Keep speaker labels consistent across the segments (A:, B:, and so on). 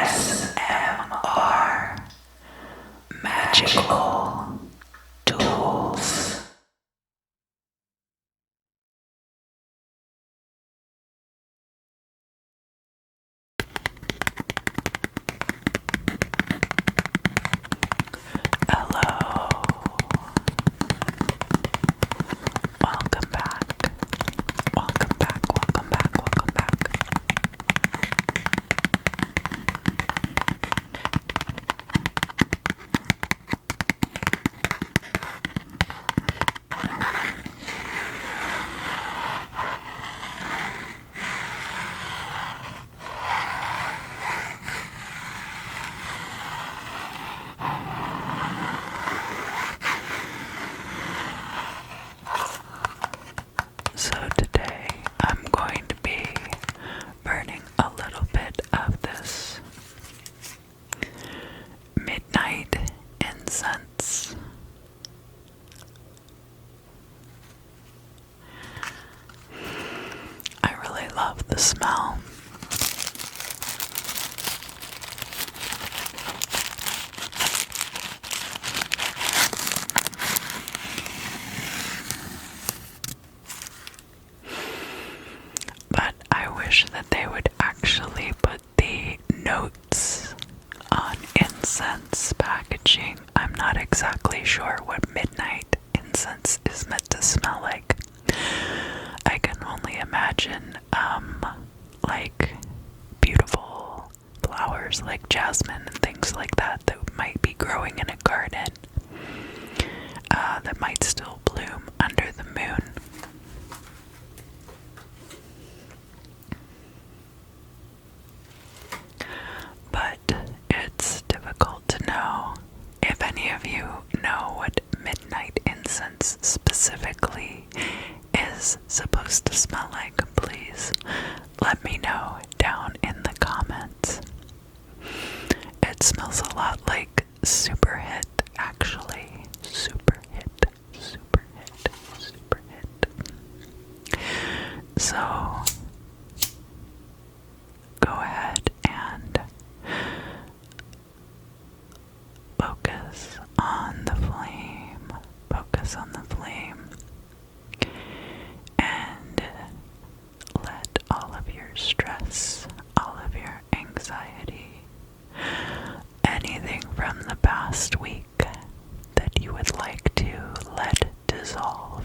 A: ASMR Magical Tools. Hello. Welcome back. Welcome back. Welcome back. Welcome back. So today I'm going to be burning a little bit of this midnight incense. I really love the smell. But I wish that they would actually put the notes on incense packaging. I'm not exactly sure what midnight incense is meant to smell like. I can only imagine, like beautiful flowers like jasmine and things like that that might be growing in a garden, that might still bloom under the moon. But it's difficult to know. If any of you know what midnight incense specifically is supposed to smell like, please let me know down in the comments. It smells a lot like super hit, actually. Super hit, super hit, super hit. So go ahead and focus on the flame. Focus on the flame. And let all of your stress, all of your anxiety, anything from the past week that you would like to let dissolve,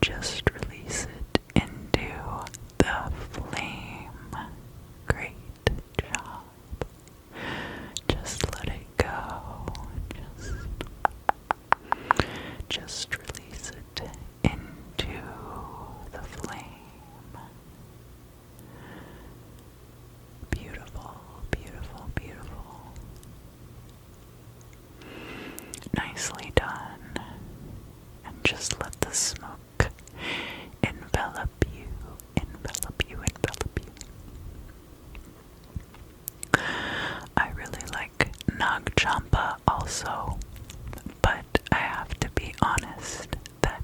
A: just release it into the flame. Great job. Just let it go. Just release it into the flame. Beautiful, beautiful, beautiful. Nicely done. And just let the smoke envelop you, envelop you, envelop you. I really like Nag Champa also, but I have to be honest that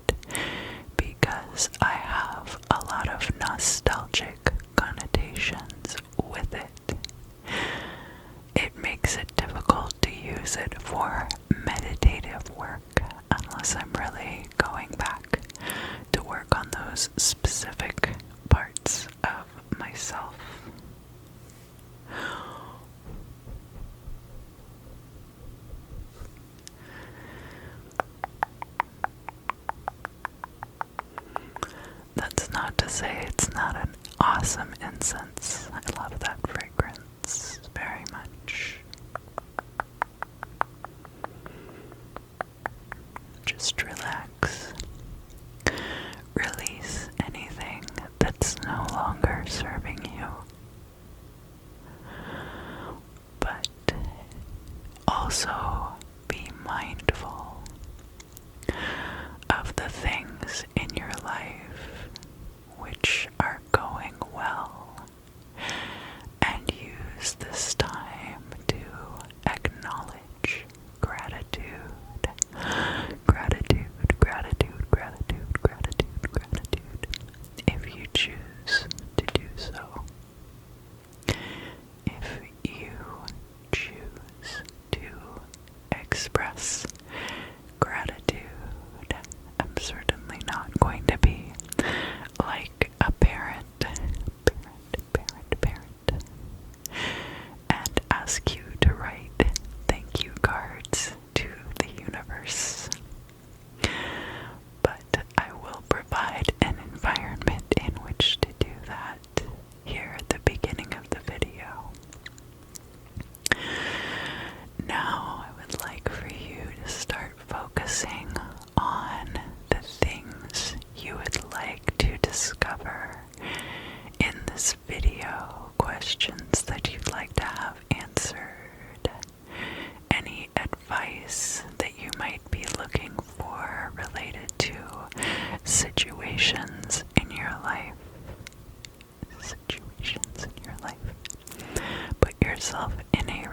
A: because I have a lot of nostalgic connotations with it, it makes it difficult to use it for meditative work unless I'm really going back to work on those specific parts of myself. That's not to say it's not an awesome incense. I love that fragrance very much. Just relax. Release anything that's no longer serving you. But also be mindful of the things in your life which are going well, and use this time to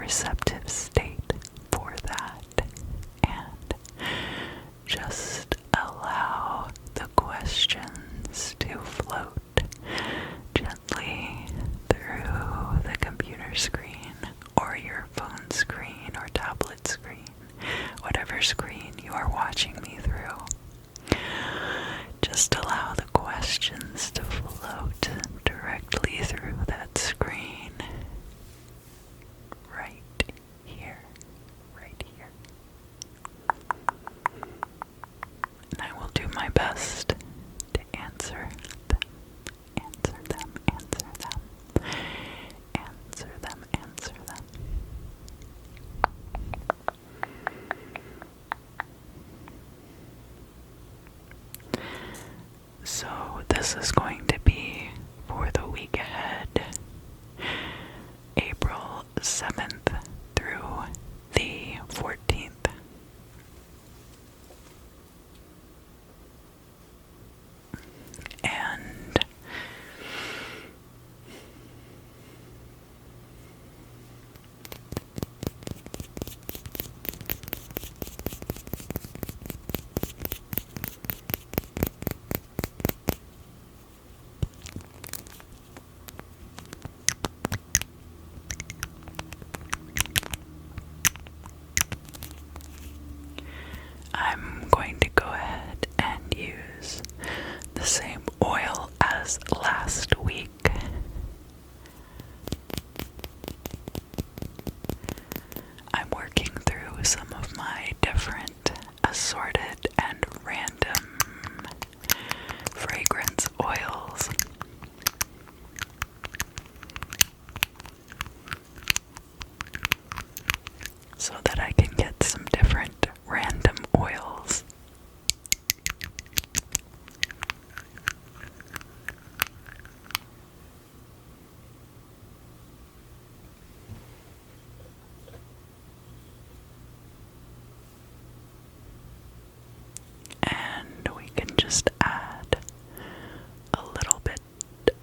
A: receptive state for that, and just allow the questions to float gently through the computer screen or your phone screen or tablet screen, whatever screen you are watching me through. Just allow the questions to float directly through that screen. Right here. Right here. And I will do my best to answer them. Answer them. Answer them. Answer them. Answer them. So this is going to be for the week ahead, April 7th through the 14th. And I'm going to go ahead and use the same oil as last week. I'm working through some of my different assorted and random fragrance oils. So that I can get some different random oils. And we can just add a little bit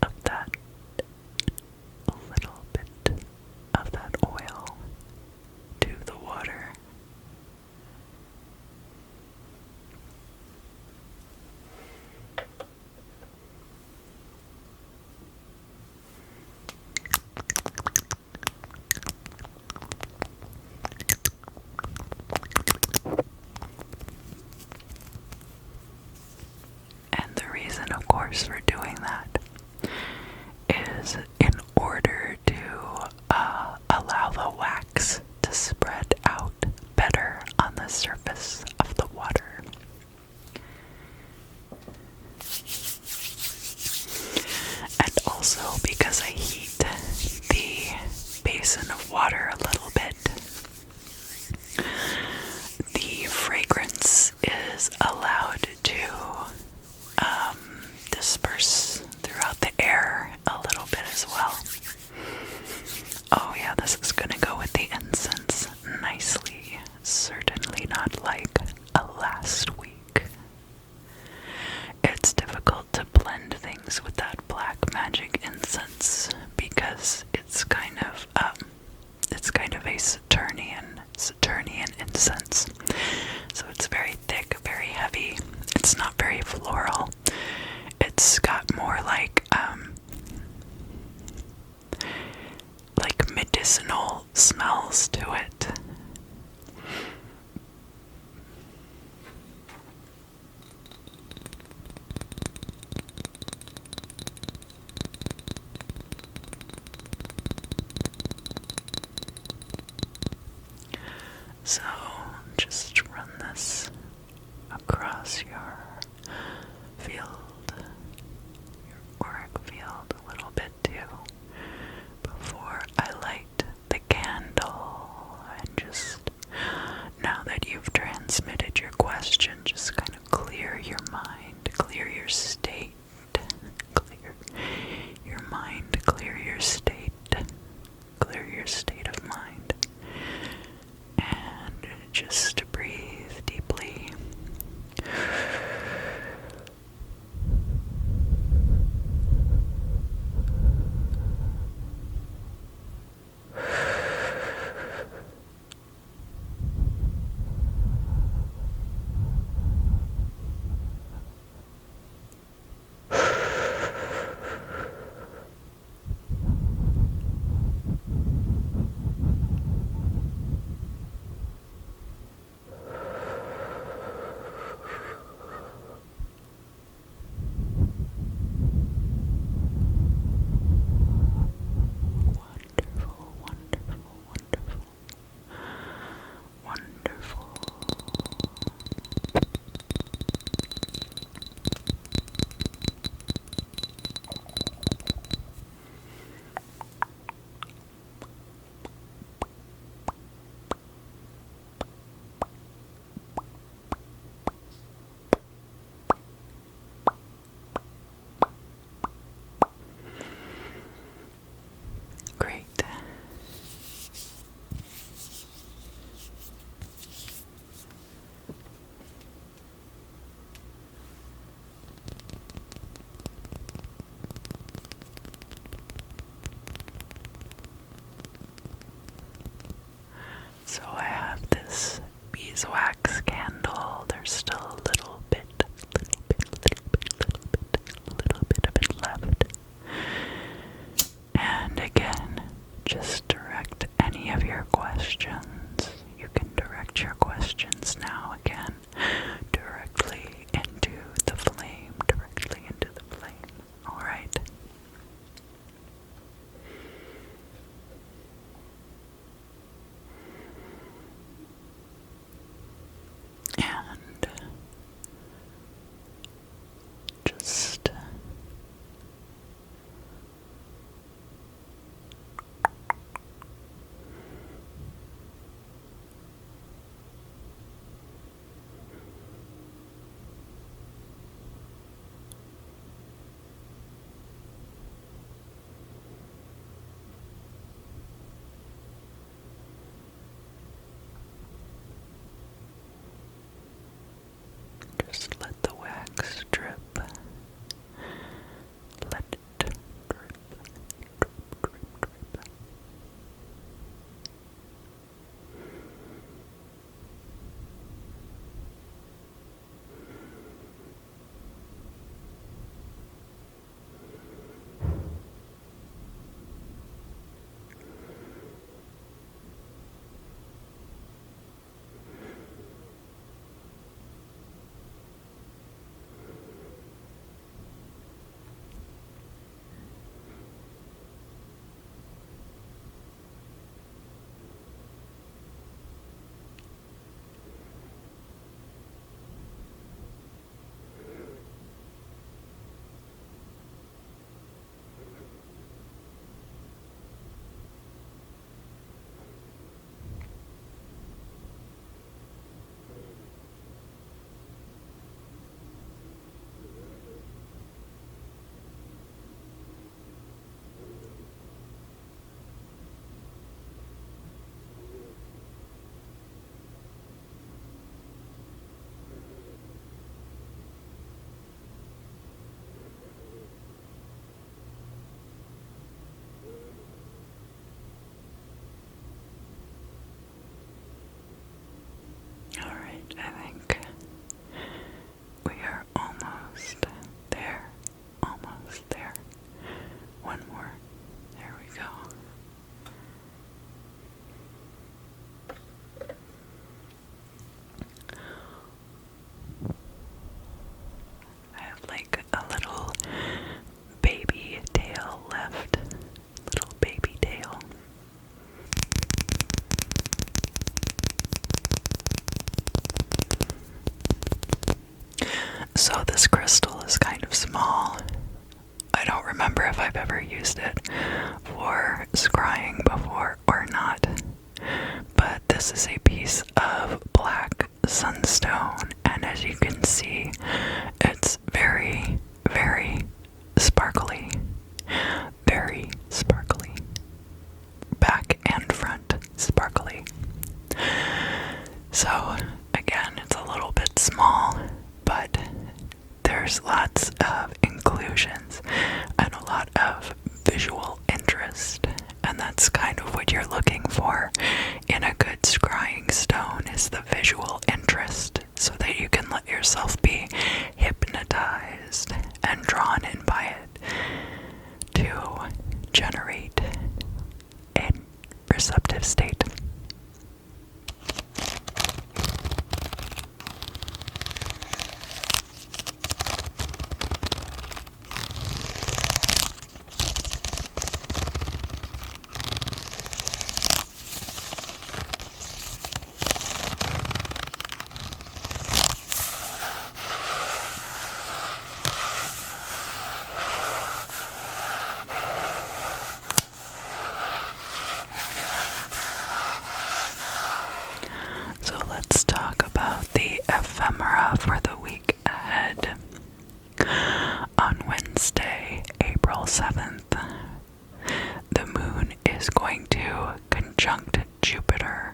A: of that, oil to the water. And the reason, of course, for doing that is in order to allow the wax to spread out better on the surface of the water. And also because I heat the basin of water a little bit, the fragrance is allowed to disperse throughout the air a little bit as well. Oh yeah, this is gonna go with the incense nicely. Certainly not like a last week. It's difficult to blend things with that black magic incense because it's kind of a Saturnian incense. So it's very thick, very heavy. It's not very floral. It's got more like medicinal smells to it. So just run this across your field, your auric field a little bit too, before I light the candle. And just, now that you've transmitted your question, just kind of clear your mind, clear your state, clear your mind, clear your state of mind. And just breathe deeply. questions, you can direct your questions now again directly into the flame, directly into the flame. Alright? And just Just let the wax drip. Let it drip, drip, drip, drip. Alright, I think we are almost there. Almost there. One more. There we go. I have like a little baby tail left. Little baby tail. So this crystal is kind of small. I don't remember if I've ever used it for scrying before or not. But this is a piece of black sunstone, and as you can see, it's very, very sparkly. Very sparkly. Back and front sparkly. So, again, it's a little bit small, but there's lots of inclusions and a lot of visual interest, and that's kind of what you're looking for in a good scrying stone, is the visual interest, so that you can let yourself be hypnotized and drawn in by it to generate a receptive state. So let's talk about the ephemera for the week ahead. On Wednesday, April 7th, the moon is going to conjunct Jupiter,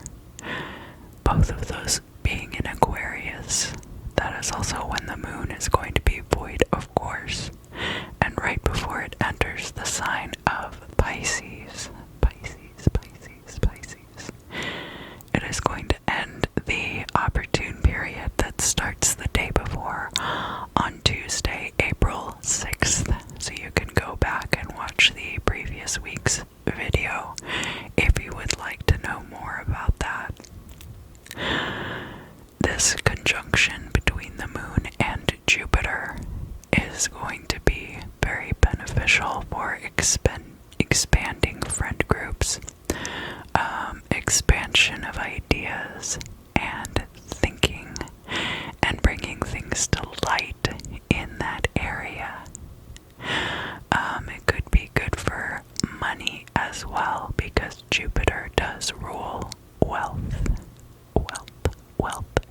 A: both of those being in Aquarius. That is also when the moon is going to be void, of course, and right before it enters the sign of Pisces. Pisces. It is going to end the opportune period that starts the day before on Tuesday, April 6th. So you can go back and watch the previous week's video if you would like to know more about potential for expanding friend groups, expansion of ideas and thinking, and bringing things to light in that area. It could be good for money as well, because Jupiter does rule wealth,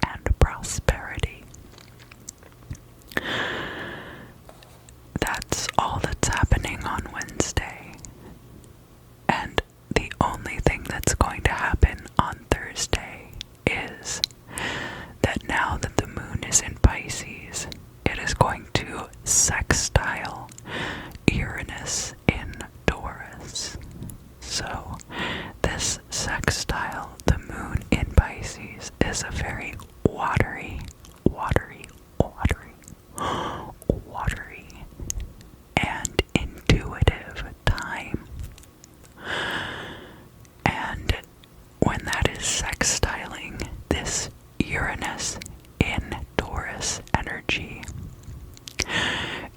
A: and prosperity. That's all that's happening on Wednesday. And the only thing that's going to happen on Thursday is that now that the moon is in Pisces, it is going to sextile Uranus in Taurus. So this sextile, the moon in Pisces, is a very watery and intuitive time. And when that is sextiling this Uranus in Taurus energy,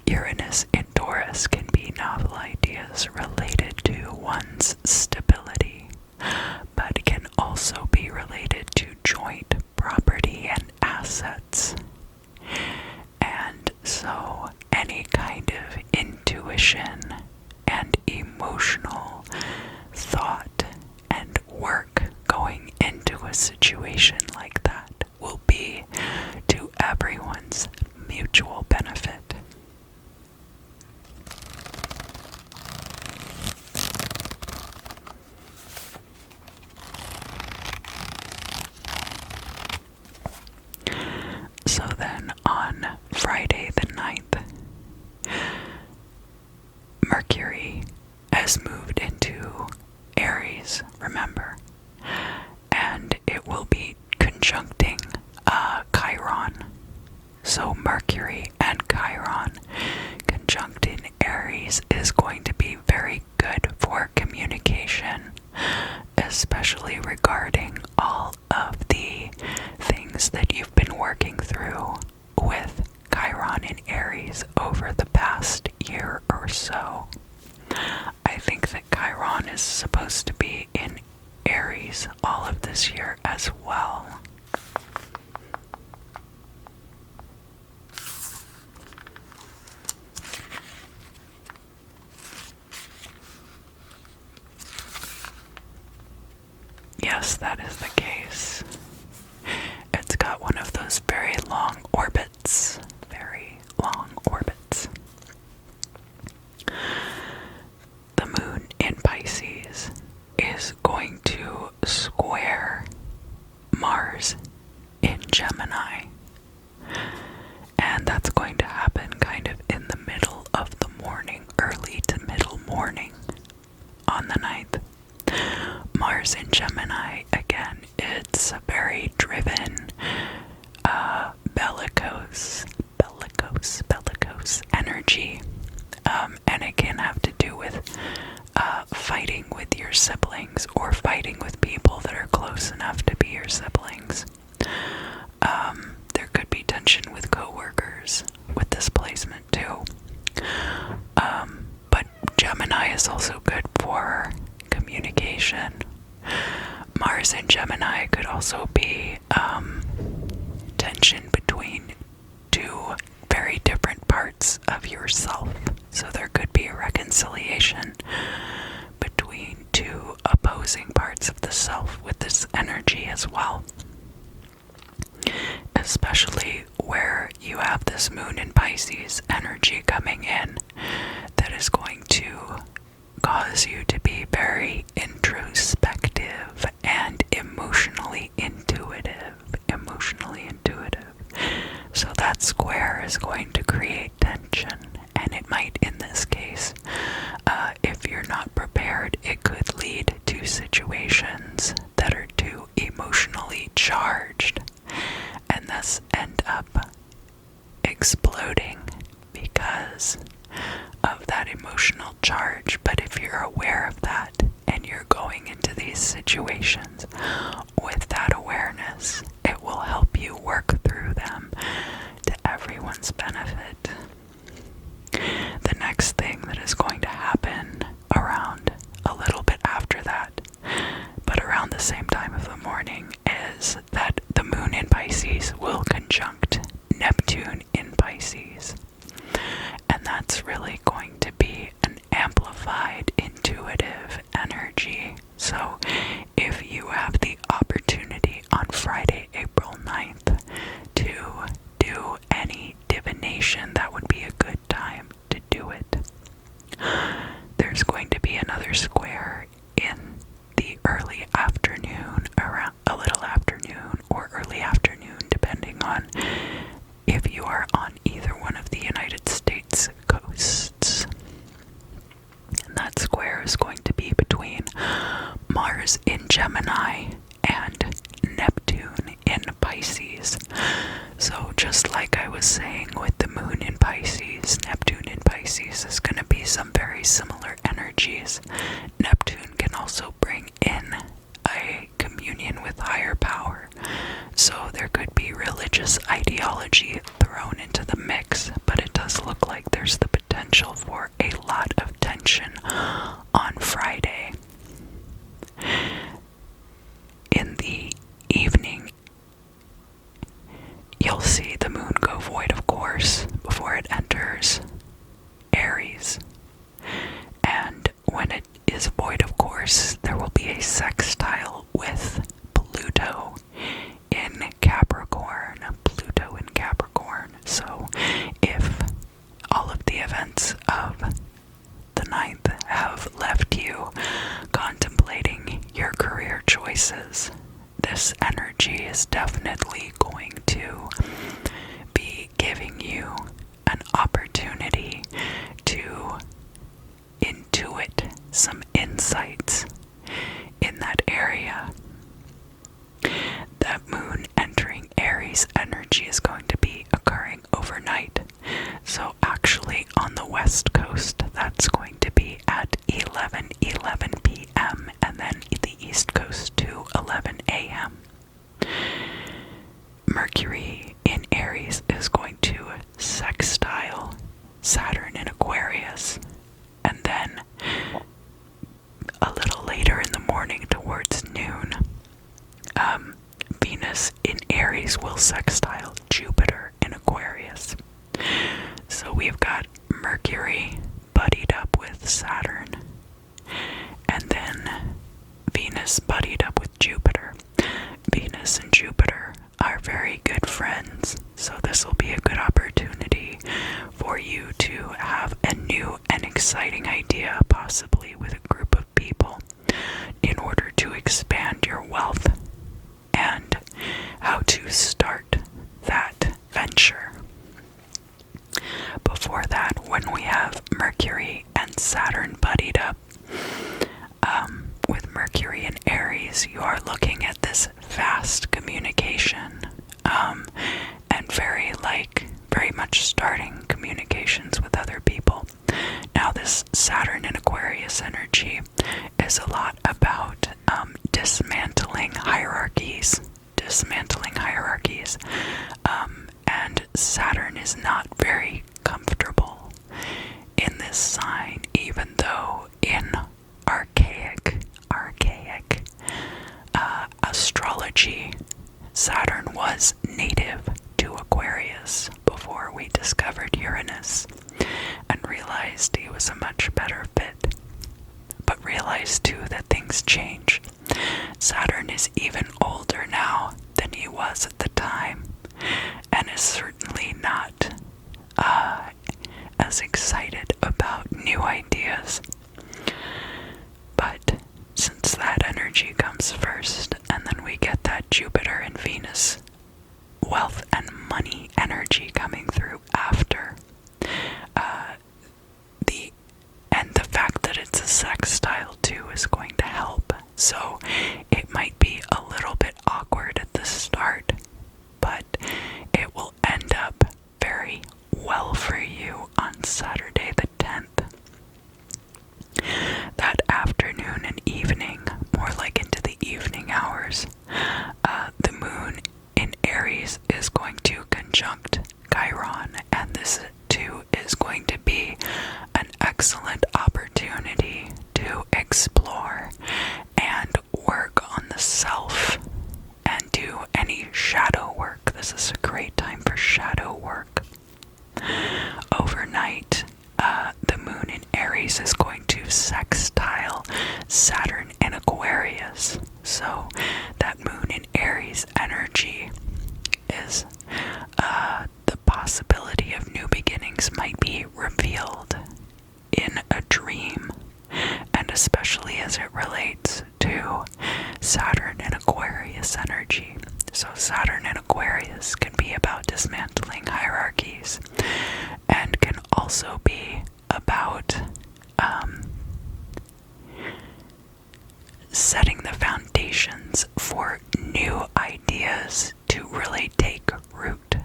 A: Uranus in Taurus can be novel ideas related to one's stability, but can also be related to joint property and assets. And so any kind of intuition and emotional thought and work going into a situation like that will be to everyone's mutual benefit. So then on Friday the 9th, Mercury has moved into Aries, remember, and it will be conjuncting Chiron. So Mercury and Chiron conjunct in Aries is going to be very good for communication, especially regarding all of the things that you've been working through with Chiron in Aries over the past year or so. I think that Chiron is supposed to be in Aries all of this year as well. Yes, that is the case. It's got one of those very long orbits. The moon in Pisces is going to square Mars in Gemini. And that's going to happen kind of in the middle of the morning, early to middle morning on the 9th. Mars in Gemini, again, it's a very driven, bellicose energy, and it can have to do with fighting with your siblings or fighting with people that are close enough to be your siblings. There could be tension with coworkers with this placement too. But Gemini is also good for communication. Mars in Gemini could also be tension between two very different parts of yourself. So there could be a reconciliation between two opposing parts of the self with this energy as well. Especially where you have this moon in Pisces energy coming in, that is going to cause you to be very introspective and emotionally intuitive. So that square is going to create tension, and it might, in this case, if you're not prepared, it could lead to situations that are too emotionally charged and thus end up exploding because of that emotional charge. But if you're aware of that and you're going into these situations with that awareness, it will help you work through them to everyone's benefit. The next thing that is going to happen Mars in Gemini and Neptune in Pisces. So just like I was saying with the moon in Pisces, Neptune in Pisces is going to be some very similar energies. Neptune can also bring in a communion with higher power. So there could be religious ideology thrown into the mix, but it does look like there's the potential for a lot of tension on Friday. In the evening, you'll see the moon go void of course before it enters Aries. And when it is void of course, there will be a sextile with Pluto in Capricorn. Pluto in Capricorn. So if all of the events of the 9th have left you contemplating your career choices, this energy is definitely going to be giving you an opportunity to intuit some insights in that area. That moon entering Aries energy is going to be occurring overnight. So actually on the west coast, that's going to be at 11:11 p.m. and then the east coast to 11 a.m. Mercury in Aries is going to sextile Saturn in Aquarius, and then a little later in the morning towards noon, Venus in Aries will sextile Jupiter in Aquarius. So we've got Mercury buddied up with Saturn, and then Venus buddied up with Jupiter. Venus and Jupiter are very good friends, so this will be a good opportunity for you to have a new and exciting idea, possibly with a group of people, in order to expand your wealth and how to start that venture. Before that, when we have Mercury and Saturn buddied up, with Mercury in Aries, you are looking at this fast communication, and very much starting communications with other people. Now this Saturn in Aquarius energy is a lot about dismantling hierarchies, and Saturn is not very comfortable in this sign, even though in archaic astrology, Saturn was native to Aquarius before we discovered Uranus and realized he was a much better fit. But realized too that things change. Saturn is even older now than he was at the time, and is certainly not as excited about new ideas. But since that energy comes first, and then we get that Jupiter and Venus wealth and money energy coming through after, the fact that it's a sextile too is going to help. So it might be a little bit awkward at the start, but it will end up very well for you on Saturday the 10th. That afternoon and evening, more like into the evening hours, the moon in Aries is going to conjunct Chiron, and this too is going to be an excellent opportunity to explore and work on the self and do any shadow work. This is a great time for shadow work. Overnight, the moon in Aries is going to sextile Saturn in Aquarius. So that moon in Aries energy is the possibility of new beginnings might be revealed in a dream, and especially as it relates to Saturn in Aquarius energy. So Saturn in Aquarius can be about dismantling hierarchies, and can also be about setting the foundations for new ideas to really take root.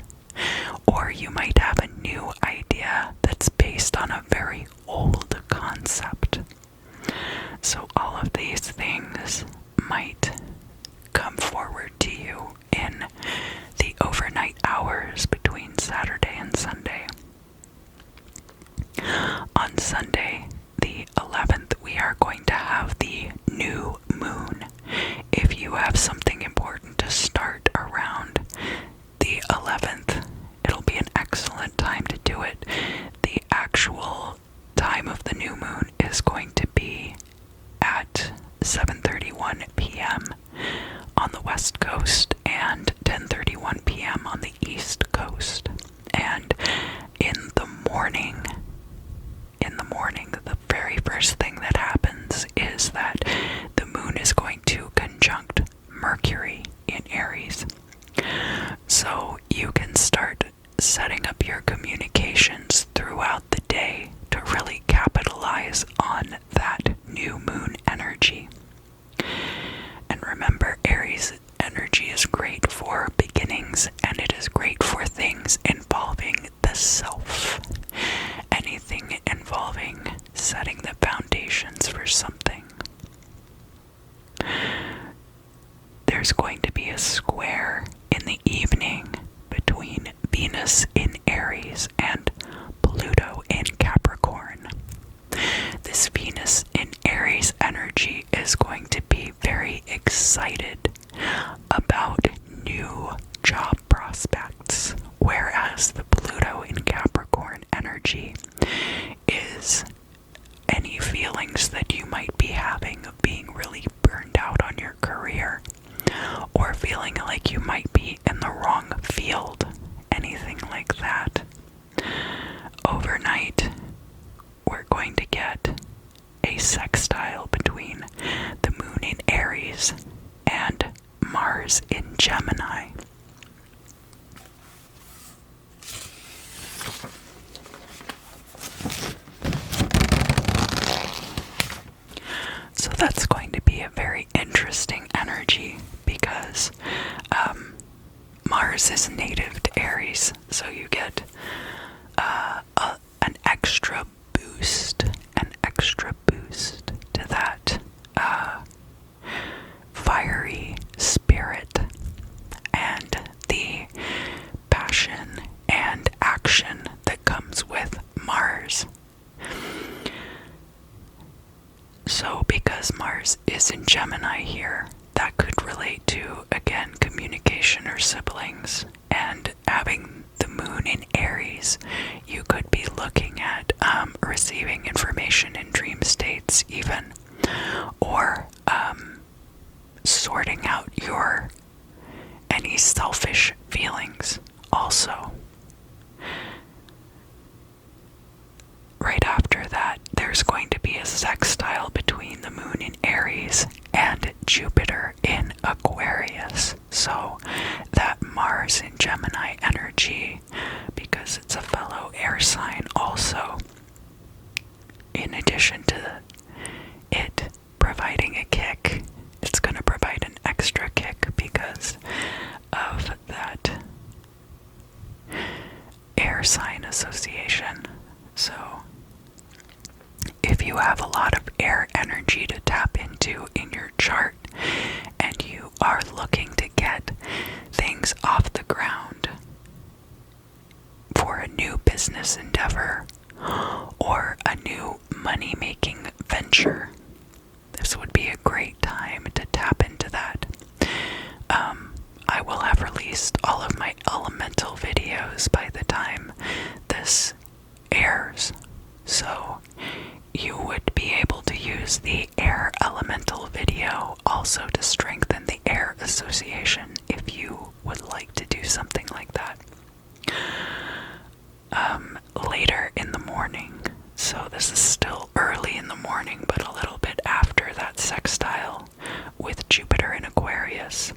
A: Or you might have a new idea that's based on a very old concept. So all of these things might come forward to you in the overnight hours between Saturday and Sunday. On Sunday, the 11th, we are going to have the new moon. If you have something important to start around the 11th, it'll be an excellent time to do it. The actual time of the new moon is going to be at 7:31 p.m. on the west coast and 10:31 p.m. on the east coast. And in the morning, the very first thing that happens is that the moon is going to conjunct Mercury in Aries. So you can start setting up your communications throughout the day to really capitalize on that new moon energy. And remember, Aries energy is great for beginnings, and it is great for things involving the self. Anything involving setting the foundations for something. There's going to be a square in the evening between Venus in Aries and Pluto in Capricorn. This Venus in Aries energy is going to be very excited about new job prospects, whereas the Pluto in Capricorn energy is any feelings that you might be having of being really burned out on your career, or feeling like you might be in the wrong field, anything like that. Overnight, we're going to get a sextile between the moon in Aries and Mars in Gemini. So that's going to be a very interesting energy because Mars is native to Aries, so you get an extra boost to that fiery spirit and the passion and action that comes with Mars. So because Mars is in Gemini here, that could relate to, again, communication or siblings. And having the moon in Aries, you could be looking at receiving information in dream states even, or sorting out any selfish feelings also. Right after that, there's going to be a sextile between the moon in Aries and Jupiter in Aquarius. So that Mars in Gemini energy, because it's a fellow air sign also, in addition to it providing a kick, it's going to provide an extra kick because of that air sign association. So if you have a lot of air energy to tap into in your chart and you are looking to get things off the ground for a new business endeavor or a new money-making venture, this would be a great time to tap into that. I will have released all of my elemental videos by the time this airs, so you would be able to use the air elemental video also to strengthen the air association if you would like to do something like that. Later in the morning, so this is still early in the morning, but a little bit after that sextile with Jupiter in Aquarius,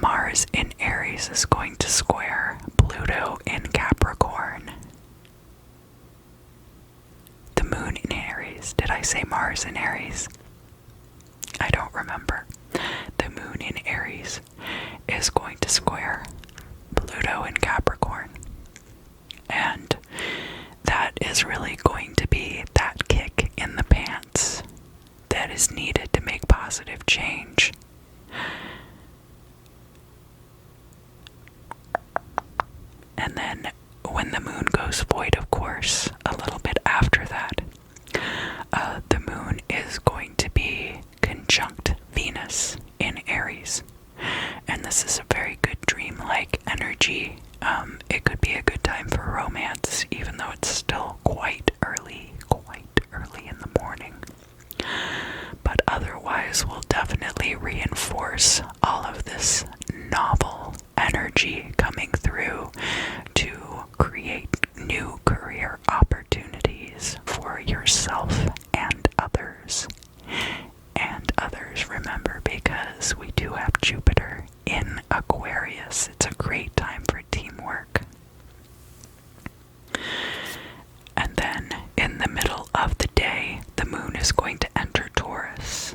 A: Mars in Aries is going to square Pluto in Capricorn. The moon in Aries. Did I say Mars in Aries? I don't remember. The moon in Aries is going to square Pluto in Capricorn. And that is really going to be that kick in the pants that is needed to make positive change. And then when the moon goes void, of course, a little bit after that, the moon is going to be conjunct Venus in Aries. And this is a very good dream-like energy. It could be a good time for romance, even though it's still quite early in the morning. But otherwise, will definitely reinforce all of this novel energy coming through to create new career opportunities for yourself and others. And others, remember, because we do have Jupiter in Aquarius. It's a great time for teamwork. And then in the middle of the day, the moon is going to enter Taurus.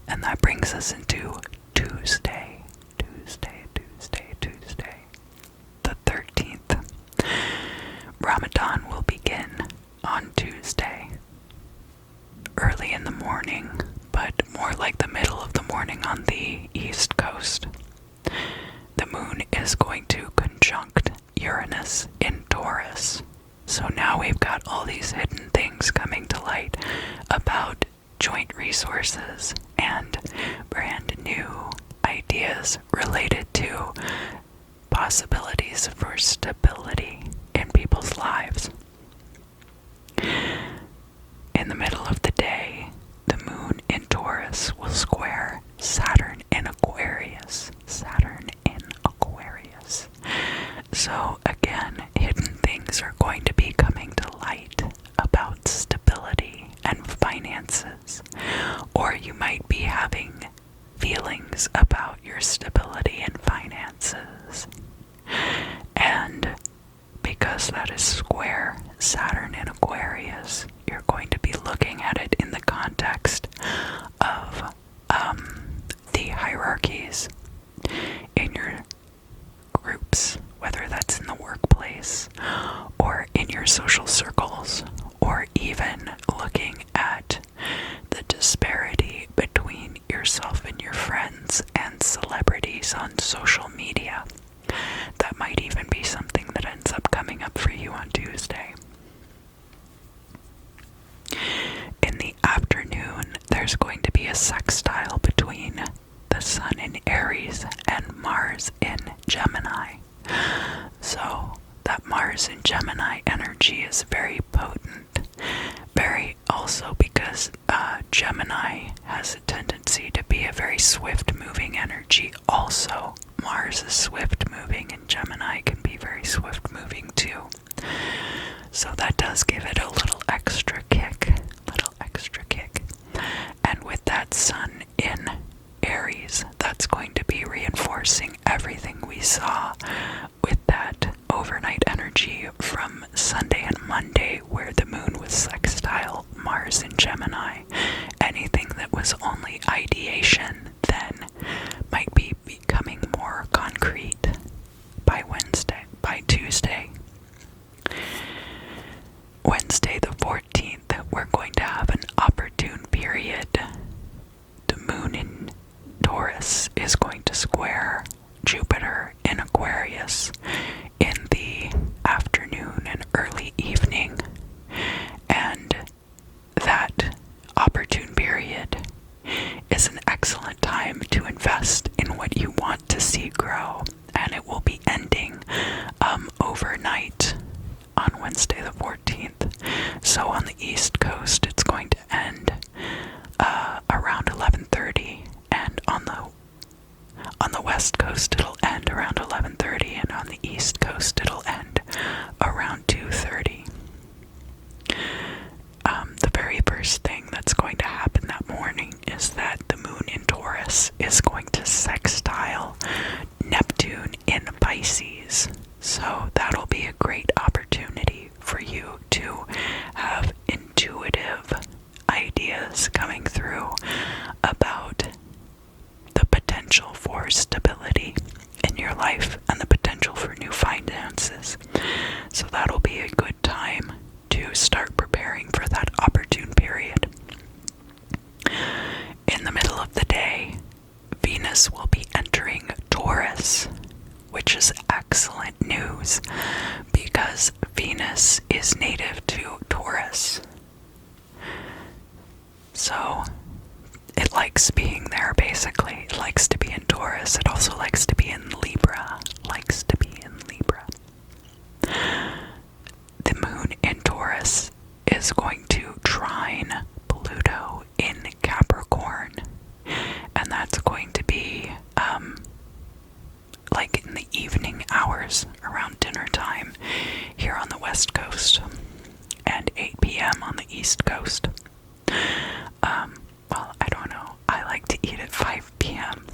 A: And that brings us into Tuesday, the 13th. Ramadan will begin on Tuesday, early in the morning, but more like the middle of the morning on the East Coast. The moon is going to conjunct Uranus in Taurus. So now we've got all these hidden things coming to light about joint resources and brand new ideas related to possibilities for stability in people's lives. In the middle of the day, the moon in Taurus will square Saturn in Aquarius. So again, hidden things are going to be coming to light about stability and finances. Or you might be having feelings about your stability and finances. And because that is square Saturn in Aquarius, you're going to be looking at it in the context of the hierarchies in your groups, whether that's in the workplace or in your social circles, or even looking at the disparity between yourself and your friends and celebrities on social media. That might even be something that ends up coming up for you on Tuesday. In the afternoon, there's going to be a sextile between the Sun in Aries and Mars in Gemini. So that Mars in Gemini energy is very potent. Very also because Gemini has a tendency to be a very swift-moving energy. Also, Mars is swift-moving and Gemini can be very swift-moving too. So that does give it a little extra kick. And with that Sun in Aries, that's going to be reinforcing everything we saw with that overnight energy from Sunday and Monday, where the moon was sextile Mars in Gemini. Anything that was only ideation then might be becoming more concrete by Tuesday. Wednesday the 14th, we're going to have an opportune period. The moon in Taurus is going to square Jupiter in Aquarius in the afternoon and early evening. And that opportune period is an excellent time to invest in what you want to see grow. And it will be ending overnight on Wednesday the 14th. So on the East Coast, it's going to end around 11:30, and on the West Coast, it'll end around 11:30, and on the East Coast, it'll end around 2:30. The very first thing that's going to happen that morning is that the moon in Taurus is going to sextile Neptune in Pisces. So that'll be a great opportunity for you to have intuitive ideas coming through about stability in your life and the potential for new finances. So that'll be a good time to start preparing for that opportune period. In the middle of the day, Venus will be entering Taurus, which is excellent news because Venus is native to Taurus. So it likes being there, basically. It likes to be in Taurus. It also likes to be in Libra. The moon in Taurus is going to trine Pluto in Capricorn. And that's going to be like in the evening hours around dinner time here on the West Coast and 8 p.m. on the East Coast. Well, I don't know. I like to eat at 5 p.m.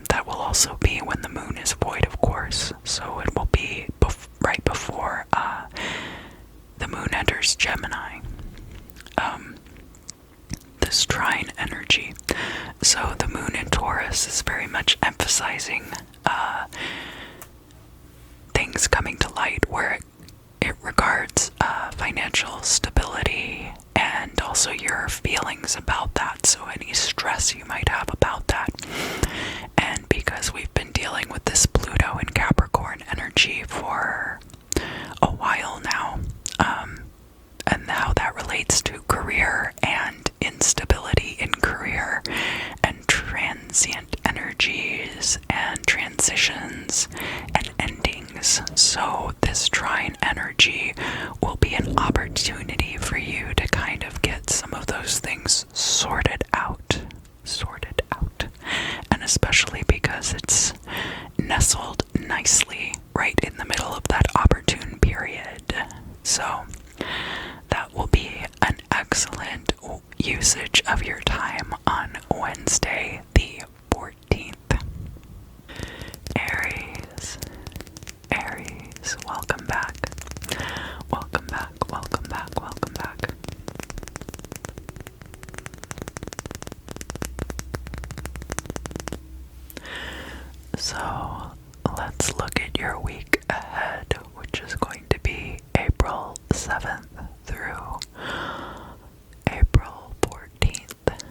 A: That will also be when the moon is void, of course. So it will be right before the moon enters Gemini. This trine energy. So the moon in Taurus is very much emphasizing things coming to light where it regards financial stability and also your feelings about that, so any stress you might have about that. And because we've been dealing with this Pluto and Capricorn energy for a while now, and how that relates to career and instability in career and transient energies and transitions and endings. So this trine energy will be an opportunity for you to kind of get some of those things sorted out. And especially because it's nestled nicely right in the middle of that opportune period. So that will be an excellent usage of your time on Wednesday, the 14th. Aries, welcome back. Welcome back. So, let's look at your week ahead, which is going to be April 7th through April 14th.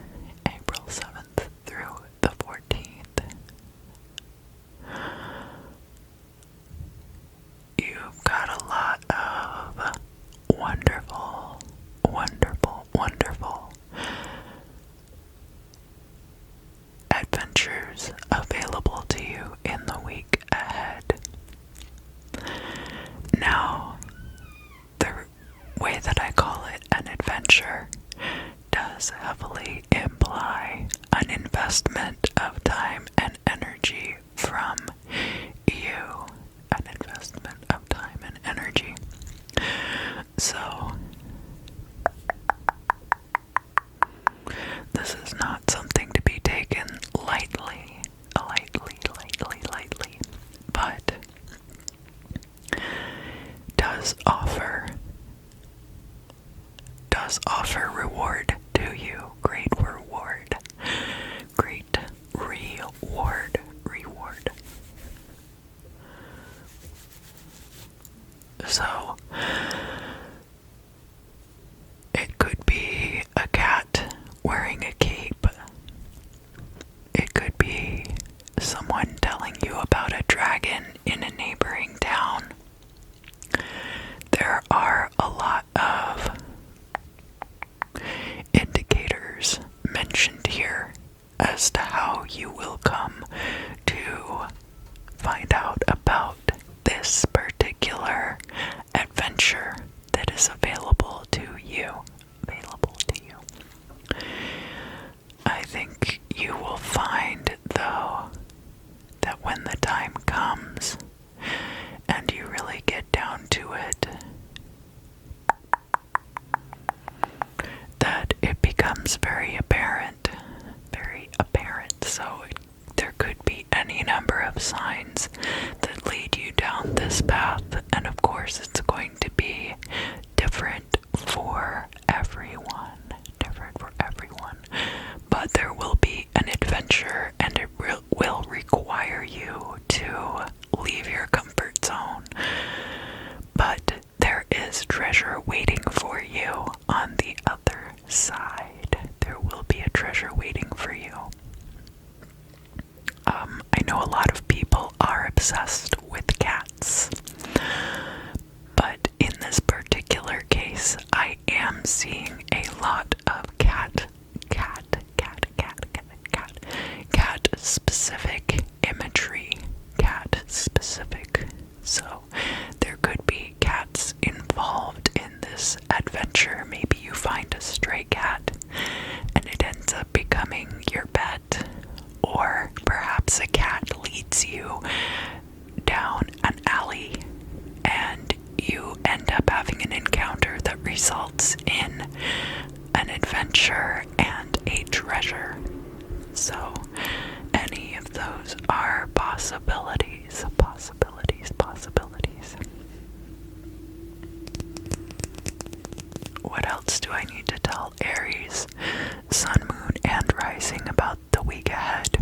A: April 7th through the 14th. You've got a lot of wonderful adventures available to you in the week ahead. Now, the way that I call it an adventure does heavily imply an investment of time and energy from you. An investment of time and energy. So, this is not something to be taken lightly, but does offer reward to you. Great reward. So, it could be a cat wearing a cape. It could be someone telling you about a dragon in a neighboring town. There are a lot of indicators mentioned here as to how you will come to find out about this particular adventure that is available to you. I think you will find, though, that when the time comes and you really get down to it, that it becomes very apparent. So there could be any number of signs that lead you down this path, and of course it's going to be different for everyone. But there will be an seeing a lot of cat specific imagery. Cat specific. So there could be cats involved in this adventure. Maybe you find a stray cat and it ends up becoming your pet. Or perhaps a cat leads you down an alley and you end up having an encounter that results in an adventure and a treasure. So any of those are possibilities. What else do I need to tell Aries, Sun, Moon, and Rising about the week ahead?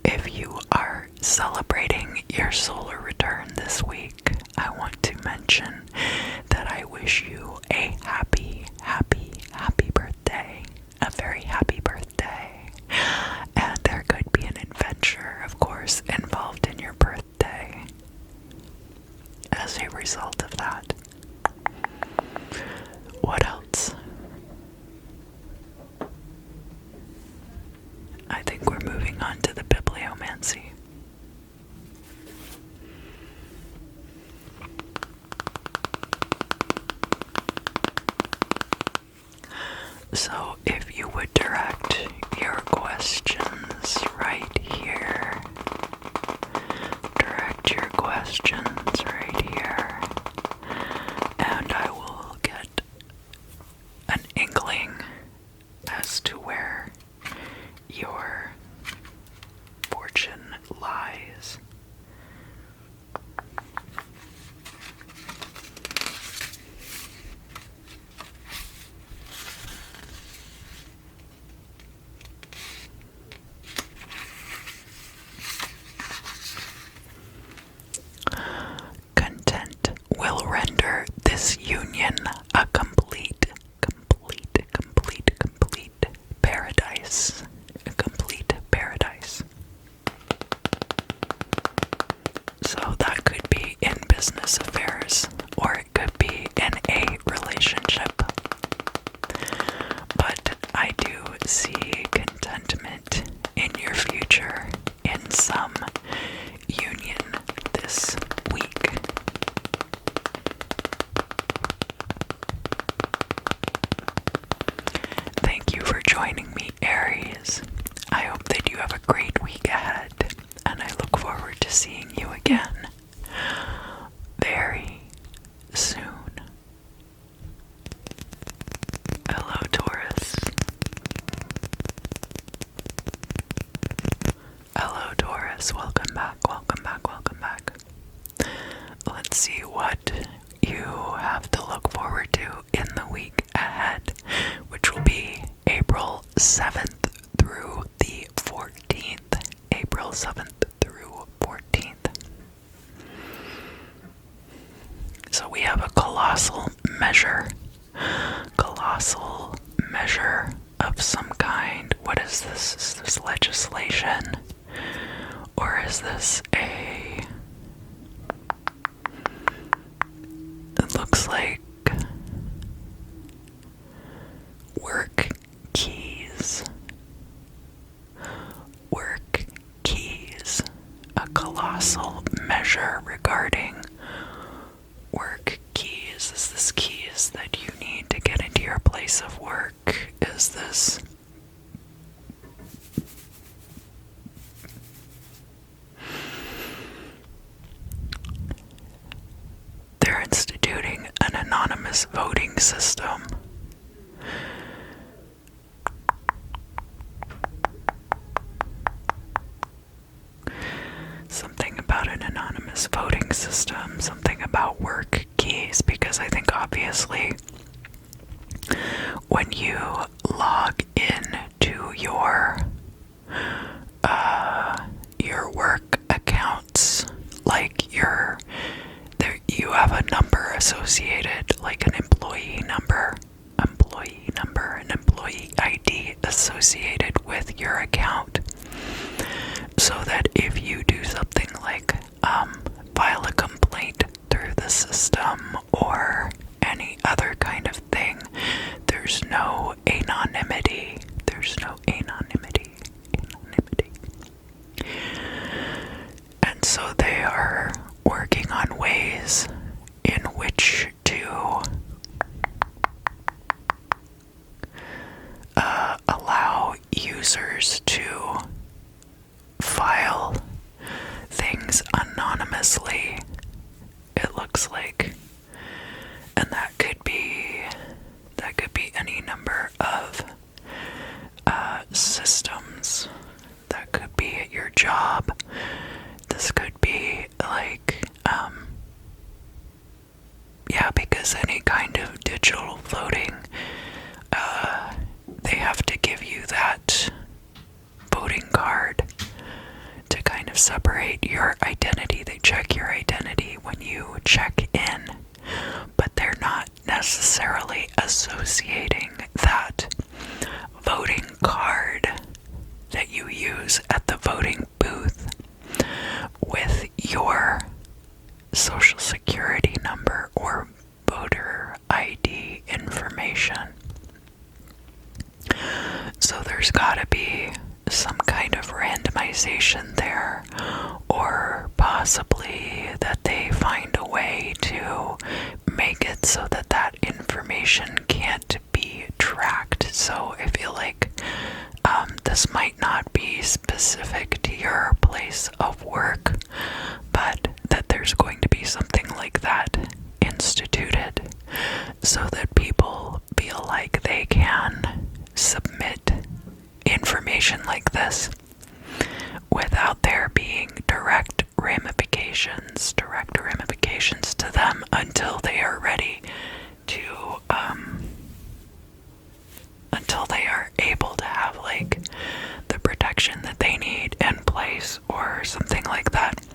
A: If you are celebrating your solar return this week, I want to mention that I wish you a happy birthday. A very happy birthday. And there could be an adventure, of course, involved in your birthday as a result of that. What else? I think we're moving on to the bibliomancy. So if you would direct your questions right here. Direct your questions right here. And I will get an inkling as to where your fortune lies. Content will render this union a complete paradise. A complete paradise. So that could be in business affairs, or it could be in a relationship. But I do see contentment in your future in some union this week. Thank you for joining me, Aries. I hope that you have a great week ahead, and I look forward to seeing you again very soon. Hello, Taurus. Hello, Taurus. Welcome back. Let's see what you have to look forward to in the week ahead, which will be April 7th through the 14th. April 7th through 14th. So we have a colossal measure of some kind. What is this? Is this legislation? Or is this it looks like work keys. A colossal measure regarding work keys. Is this keys that you need to get into your place of work? Is this they're instituting an anonymous voting system. Something about an anonymous voting system, something about work keys, because I think obviously when you log in to your work accounts, like you have a number associated, like an employee number, an employee ID associated with your account, so that if you do something like file a complaint through the system or any other anonymity. There's no anonymity. And so they are working on ways in which to allow users to file things anonymously, it looks like. And that could be any number of systems. That could be at your job. This could be like because any kind of digital voting, they have to give you that voting card to kind of separate your identity. They check your identity when you check in, but they're not necessarily associating that voting card that you use at the voting booth with your social security number or voter ID information. So there's gotta be some kind of randomization there, or possibly that they find a way to make it so that that information can't be tracked. So I feel like this might not be specific to your place of work, but that there's going to be something like that instituted so that people feel like they can submit information like this without there being direct ramifications to them until they are ready to until they are able to have like the protection that they need in place or something like that.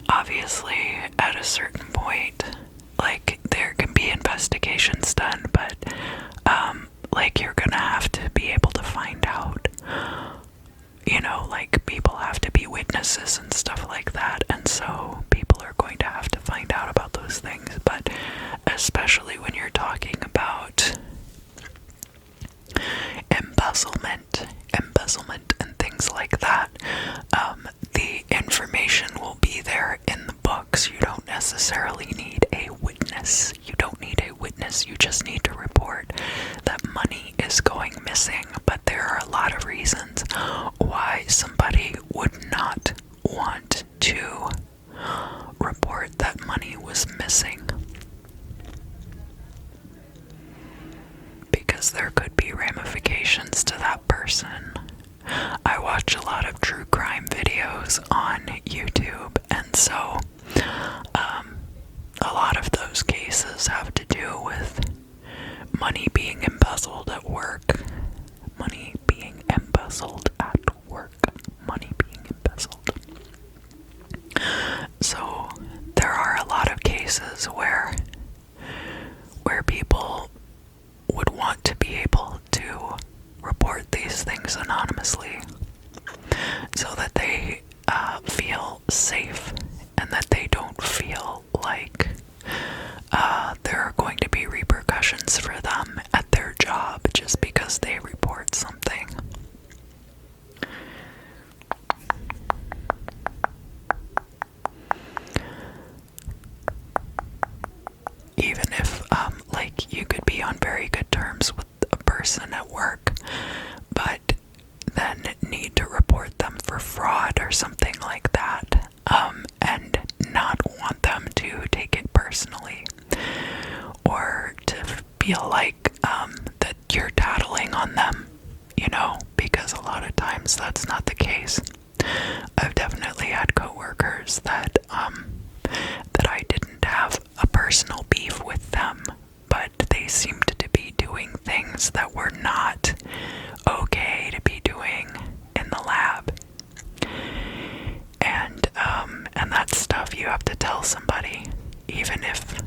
A: Obviously at a certain point, like, there can be investigations done, but like, you're gonna have to be able to find out, you know, like, people have to be witnesses and stuff like that, and so people are going to have to find out about those things. But especially when you're talking about embezzlement and things like that, the information will be there in the books. You don't necessarily need a witness. You just need to report that money is going missing. But there are a lot of reasons why somebody would not want to report that money was missing, because there could be ramifications to that person. I watch a lot of true crime videos on YouTube, and so a lot of those cases have to do with money being embezzled at work. Money being embezzled. So there are a lot of cases where people would want to be able to report these things anonymously so that they feel safe and that they don't feel like there are going to be repercussions for them at their job just because they report something. Even if, like, you could be on very good terms with a person at work, but then need to report them for fraud or something like that, and not want them to take it personally, or to feel like that you're tattling on them, you know, because a lot of times that's not the case. I've definitely had coworkers that I didn't have a personal beef with them, but they seemed to be doing things that were not okay to be doing in the lab. And that stuff you have to tell somebody, even if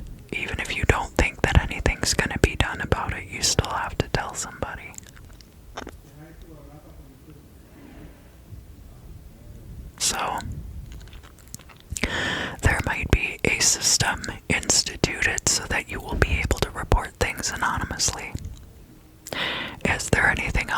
A: you don't think that anything's going to be done about it, you still have to tell somebody. So there might be a system instituted so that you will be able to report things anonymously. Is there anything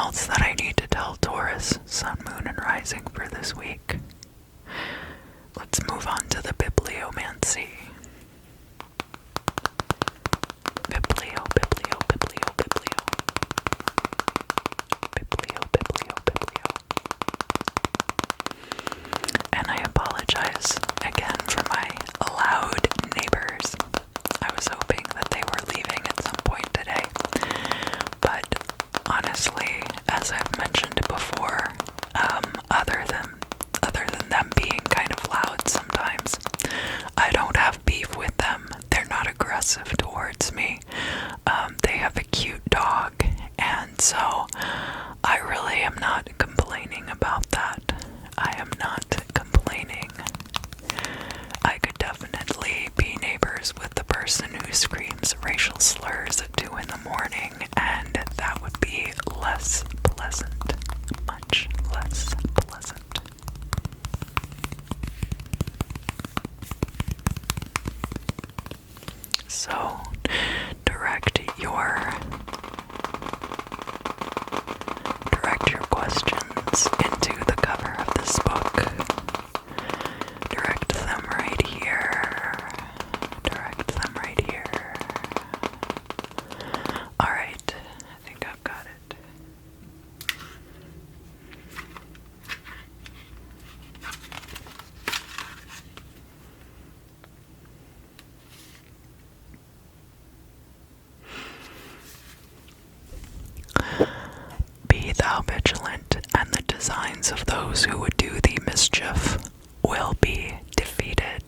A: thou vigilant, and the designs of those who would do thee mischief will be defeated.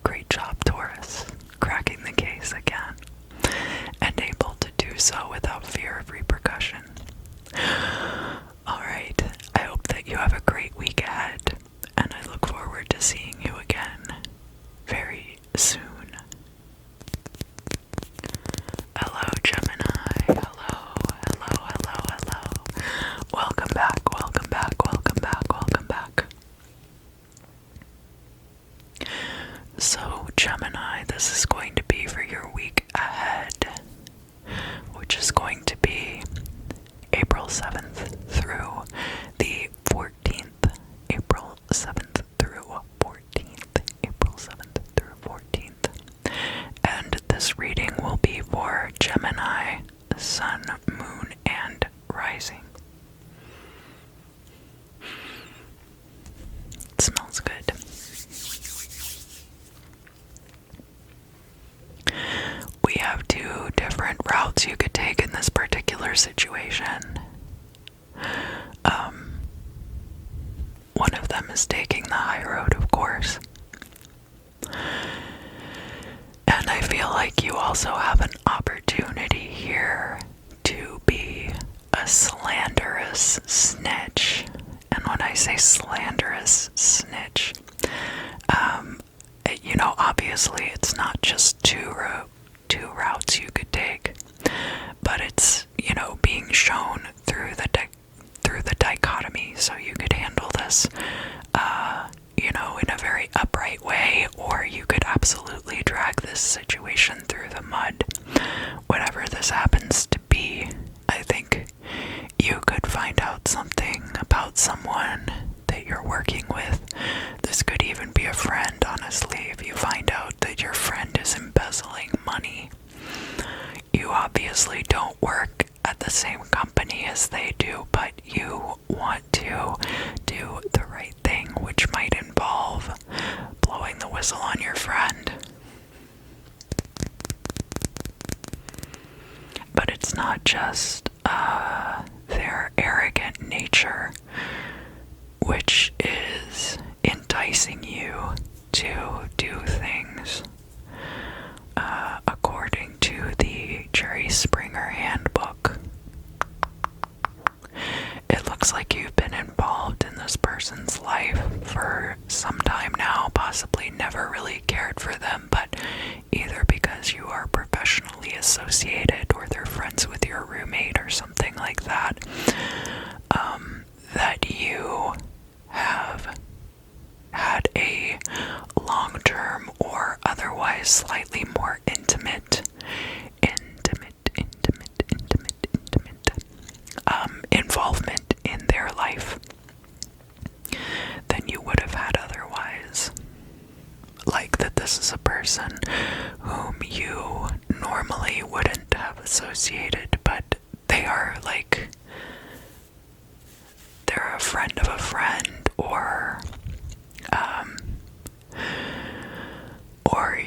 A: Great job, Taurus, cracking the case again, and able to do so without fear of repercussion. Alright, I hope that you have a great week ahead, and I look forward to seeing you again very soon. Hello, Gemini. Hello, hello, hello, hello. Welcome back, welcome back, welcome back, welcome back. So, Gemini, this is going to be for your week ahead, which is going to be April 7th through the 14th. April 7th through 14th. April 7th through 14th. And this reading will be for Gemini, Sun, Moon, and Rising. It smells good. We have two different routes you could take in this particular situation. One of them is taking the high road, of course. And I feel like you also have an opportunity here to be a slanderous snitch. And when I say slanderous snitch, obviously it's not just two routes you could take, but it's, being shown through the dichotomy, so you could handle this, in a very upright way, or you could absolutely drag this situation through the mud. Whatever this happens to be, I think you could find out something about someone that you're working with. This could even be a friend, honestly, if you find out that your friend is embezzling money. You obviously don't work at the same company as they do, but you want to do the right thing, which might involve blowing the whistle on your friend. But it's not just their arrogant nature, which is enticing you to do things according to the Jerry Springer handbook. It looks like you've been involved in this person's life for some time now, possibly never really cared for them, but either because you are professionally associated or they're friends with your roommate or something like that, that you have had a long-term or otherwise slightly more intimate involvement in their life than you would have had otherwise. Like that this is a person whom you normally wouldn't have associated, but they are like, they're a friend of a friend, or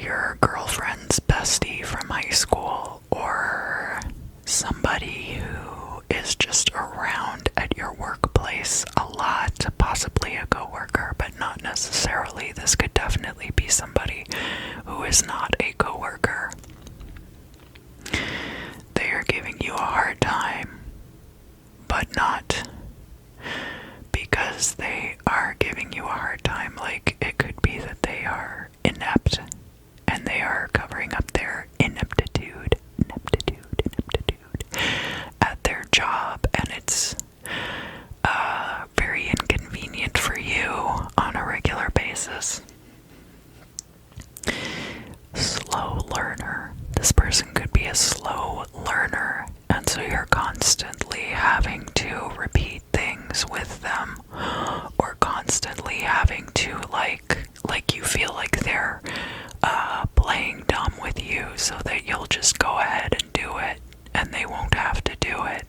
A: your girlfriend's bestie from high school, or somebody who is just around at your workplace a lot, possibly a coworker, but not necessarily. This could definitely be somebody who is not a coworker. They are giving you a hard time, but not because they are giving you a hard time. Like, it could be that they are inept and they are covering up their ineptitude at their job, and it's very inconvenient for you on a regular basis. Slow learner. This person could be a slow learner, and so you're constantly having to repeat things with them, or constantly having to like you feel like they're playing dumb with you, so that you'll just go ahead and do it and they won't have to do it.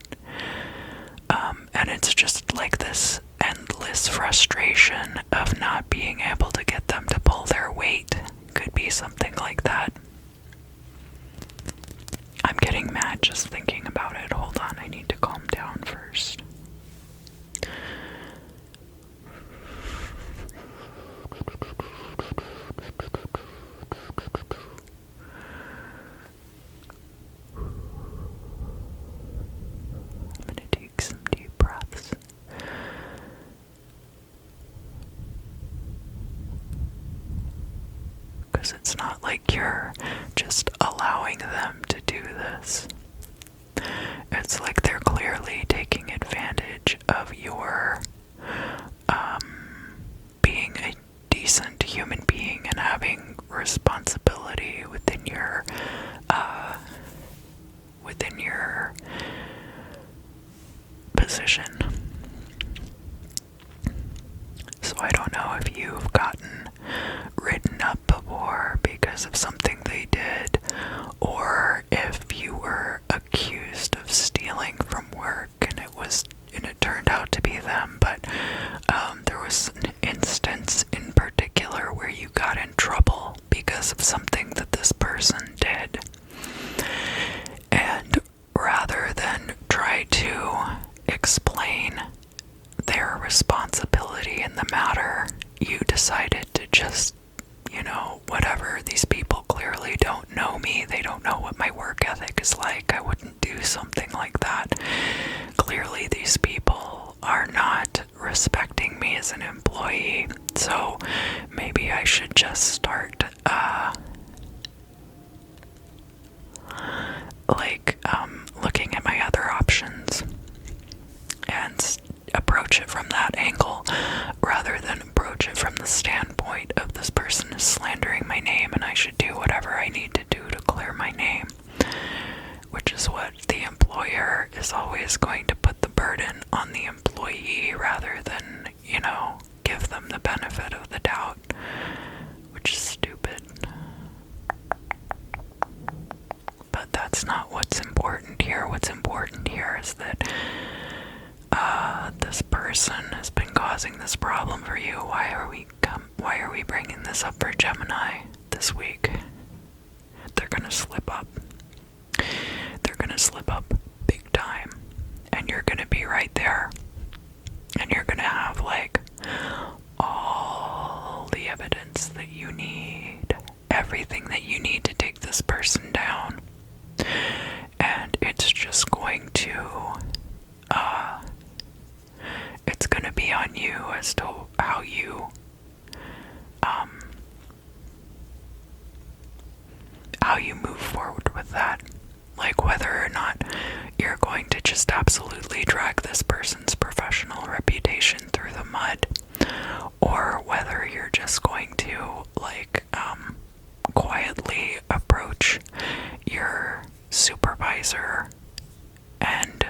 A: And it's just like this endless frustration of not being able to get them to pull their weight. Could be something like that. I'm getting mad just thinking about it. Hold on, I need to calm down first. is. It's not like you're just allowing them to do this. It's like they're clearly taking advantage of your being a decent human being and having responsibility within your position. So I don't know if you've gotten written up before because of something they did, or if you were accused of stealing from work and it turned out to be them, but there was an instance in particular where you got in trouble because of something that this person did. And rather than try to explain their responsibility in the matter, you decided to just, whatever, these people clearly don't know me, they don't know what my work ethic is like, I wouldn't do something like that. Clearly these people are not respecting me as an employee, so maybe I should just start, looking at my other options and approach it from that angle, rather than approach it from the standpoint of this person is slandering my name and I should do whatever I need to do to clear my name, which is what the employer is always going to put the burden on the employee rather than, give them the benefit of the doubt, which is stupid. But that's not what's important here. What's important here is that this person has been causing this problem for you. Why are we bringing this up for Gemini this week? They're gonna slip up. They're gonna slip up big time, and you're gonna be right there, and you're gonna have all the evidence that you need, everything that you need to take this person down, and it's just going to it's going to be on you as to how you move forward with that. Whether or not you're going to just absolutely drag this person's professional reputation through the mud, or whether you're just going to quietly approach your supervisor and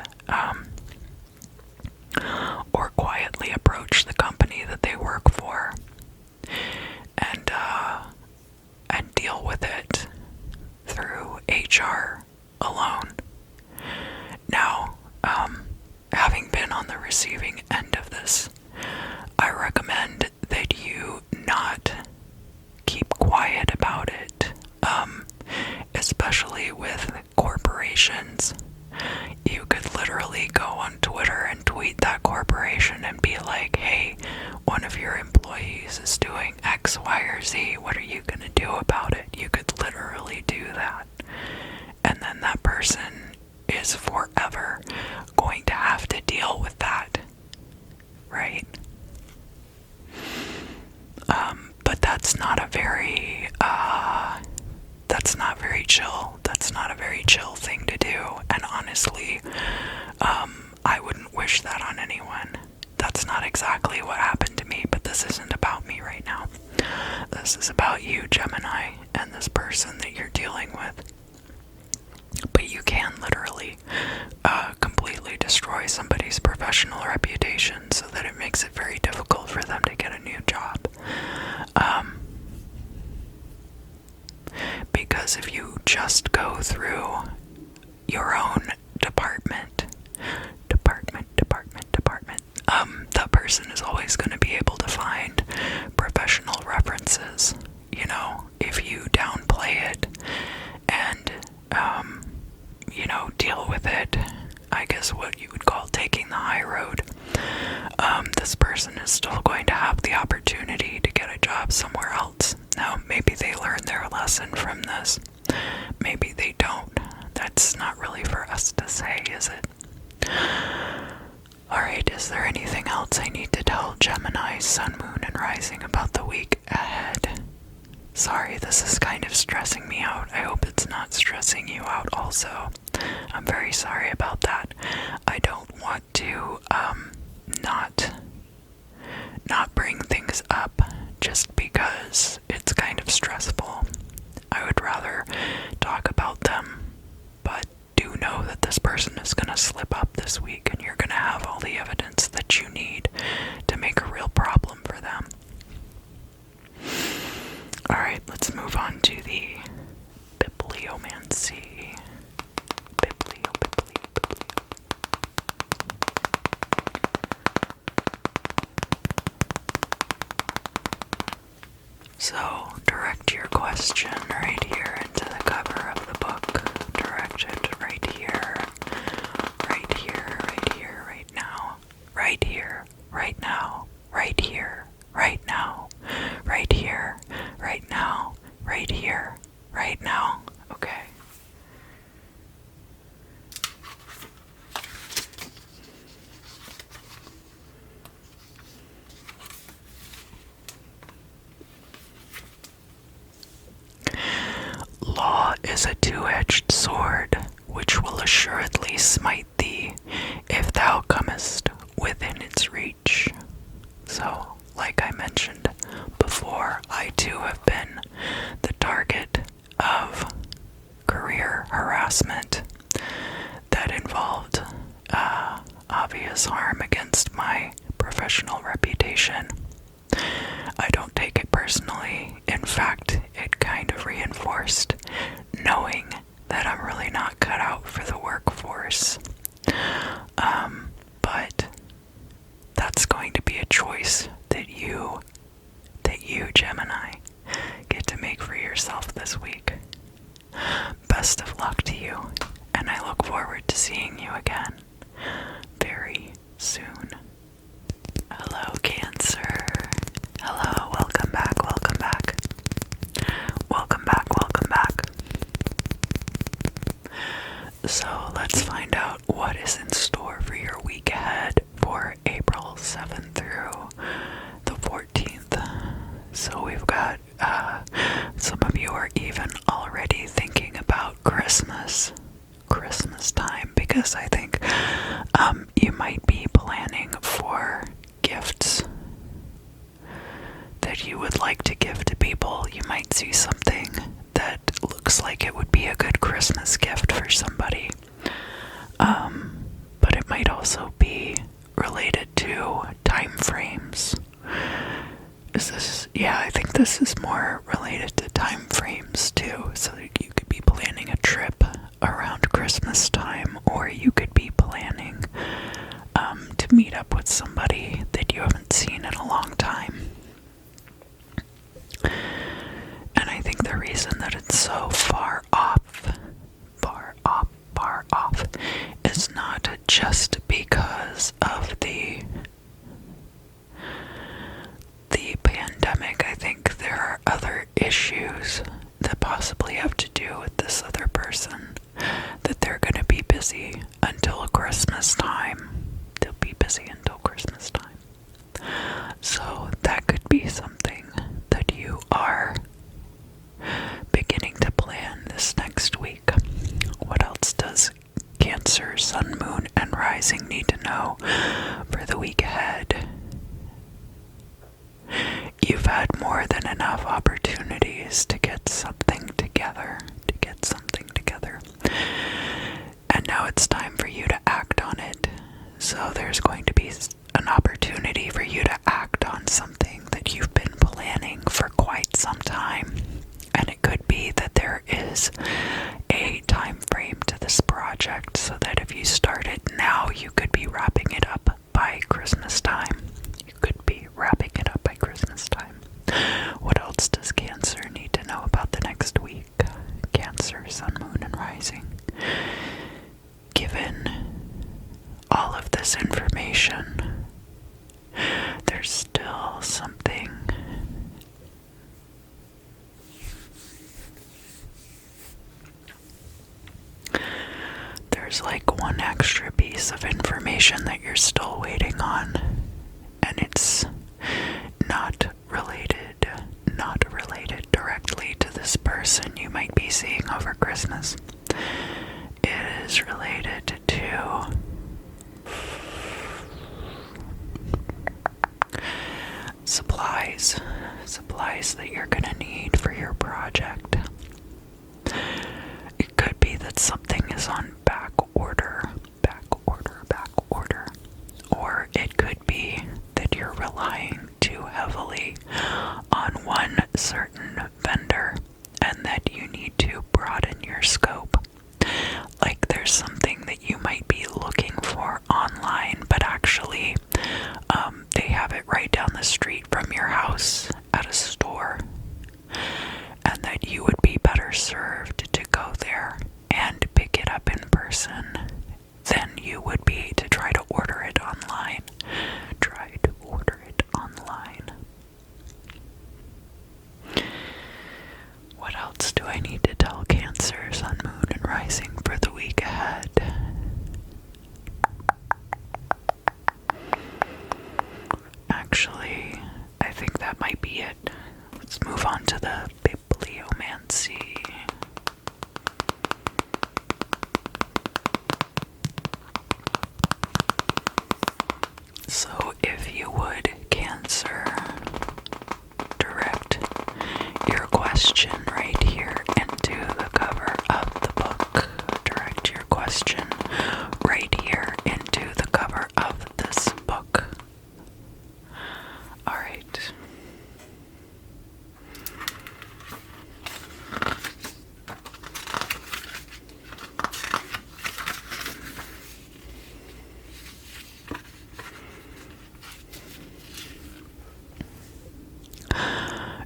A: or quietly approach the company that they work for and deal with it through HR alone. Now, having been on the receiving end of this, I recommend that you not keep quiet about it, especially with corporations. You could literally go on Twitter and tweet that corporation and be like, hey, one of your employees is doing X, Y, or Z. What are you going to do about it? You could literally do that. And then that person is forever going to have to deal with that. Right? But that's not very chill. That's not a very chill thing to do. And honestly, I wouldn't wish that on anyone. That's not exactly what happened to me, but this isn't about me right now. This is about you, Gemini, and this person that you're dealing with. But you can literally completely destroy somebody's professional reputation so that it makes it very difficult for them to get a new job. Because if you just go through your own department, that person is always going to be able to find professional references. If you downplay it and, deal with it, I guess what you would call taking the high road, this person is still going to have the opportunity to get a job somewhere else. Now, maybe they learn their lesson from this. Maybe they don't. That's not really for us to say, is it? Alright, is there anything else I need to tell Gemini, Sun, Moon, and Rising about the week ahead? Sorry, this is kind of stressing me out. I hope it's not stressing you out also. I'm very sorry about that. I don't want to not bring things up just because it's kind of stressful. I would rather talk about them, but do know that this person is going to slip up this week and you're going to have all the evidence that you need to make a real problem for them. Alright, let's move on to the bibliomancy. So, direct your question right here into the cover of the book. Direct it right here, right here, right here, right now. Right here, right now, right here, right now. Right here, right now, right here, right now. Okay. Law is a two-edged sword, which will assuredly smite thee, if thou comest within its reach. So, like I mentioned before, I too have been the target of career harassment that involved obvious harm against my professional reputation. I don't take it personally. In fact, it kind of reinforced knowing that I'm really not cut out for the workforce. But that's going to be a choice that you, Gemini, get to make for yourself this week. Best of luck to you, and I look forward to seeing you again very soon. Hello, Cancer. Hello, welcome back, welcome back. Welcome back, welcome back. So let's find out what is in store for your week ahead for April 7th through the 14th. So we've got, some of you are even already thinking about Christmas time, because I think you might be planning for gifts that you would like to give to people. You might see something that looks like it would be a good Christmas gift for somebody. But it might also be related to time frames. I think this is more related to time frames too. So you could be planning a trip around Christmas time, or you could be planning to meet up with somebody that you haven't seen in a long time. And I think the reason that it's so far off is not just because of the pandemic. I think there are other issues that possibly have to do with this other person, that they're going to be busy until Christmas time. They'll be busy until Christmas time. So that could be something that you are beginning to plan this next week. What else does Cancer, Sun, Moon, and Rising need to know for the week ahead? You've had more than enough opportunities to get something together, and now it's time for you to act on it. So there's going to be an opportunity for you to act on something that you've been planning for quite some time. And it could be that there is a time frame to this project, so that if you start it now, you could be wrapping it up by Christmas time. What else does Cancer need to know about the next week? Cancer, Sun, Moon, and Rising. Given all of this information, there's still something there's like one extra piece of information that you're still waiting on, and it's not related directly person you might be seeing over Christmas. It is related to supplies that you're gonna need for your project. It could be that something is on back order, or it could be that you're relying too heavily on one certain vendor and that you need to broaden your scope. Like there's something that you might be looking for online, but actually they have it right down the street from your house at a store, and that you would be better served to go there and pick it up in person than you would be to try to order it online. What else do I need to tell Cancer, Sun, Moon, and Rising for the week ahead? Actually, I think that might be it. Let's move on to the bibliomancy. So if you would, Cancer, direct your question right here into the cover of the book. Direct your question right here into the cover of this book. Alright.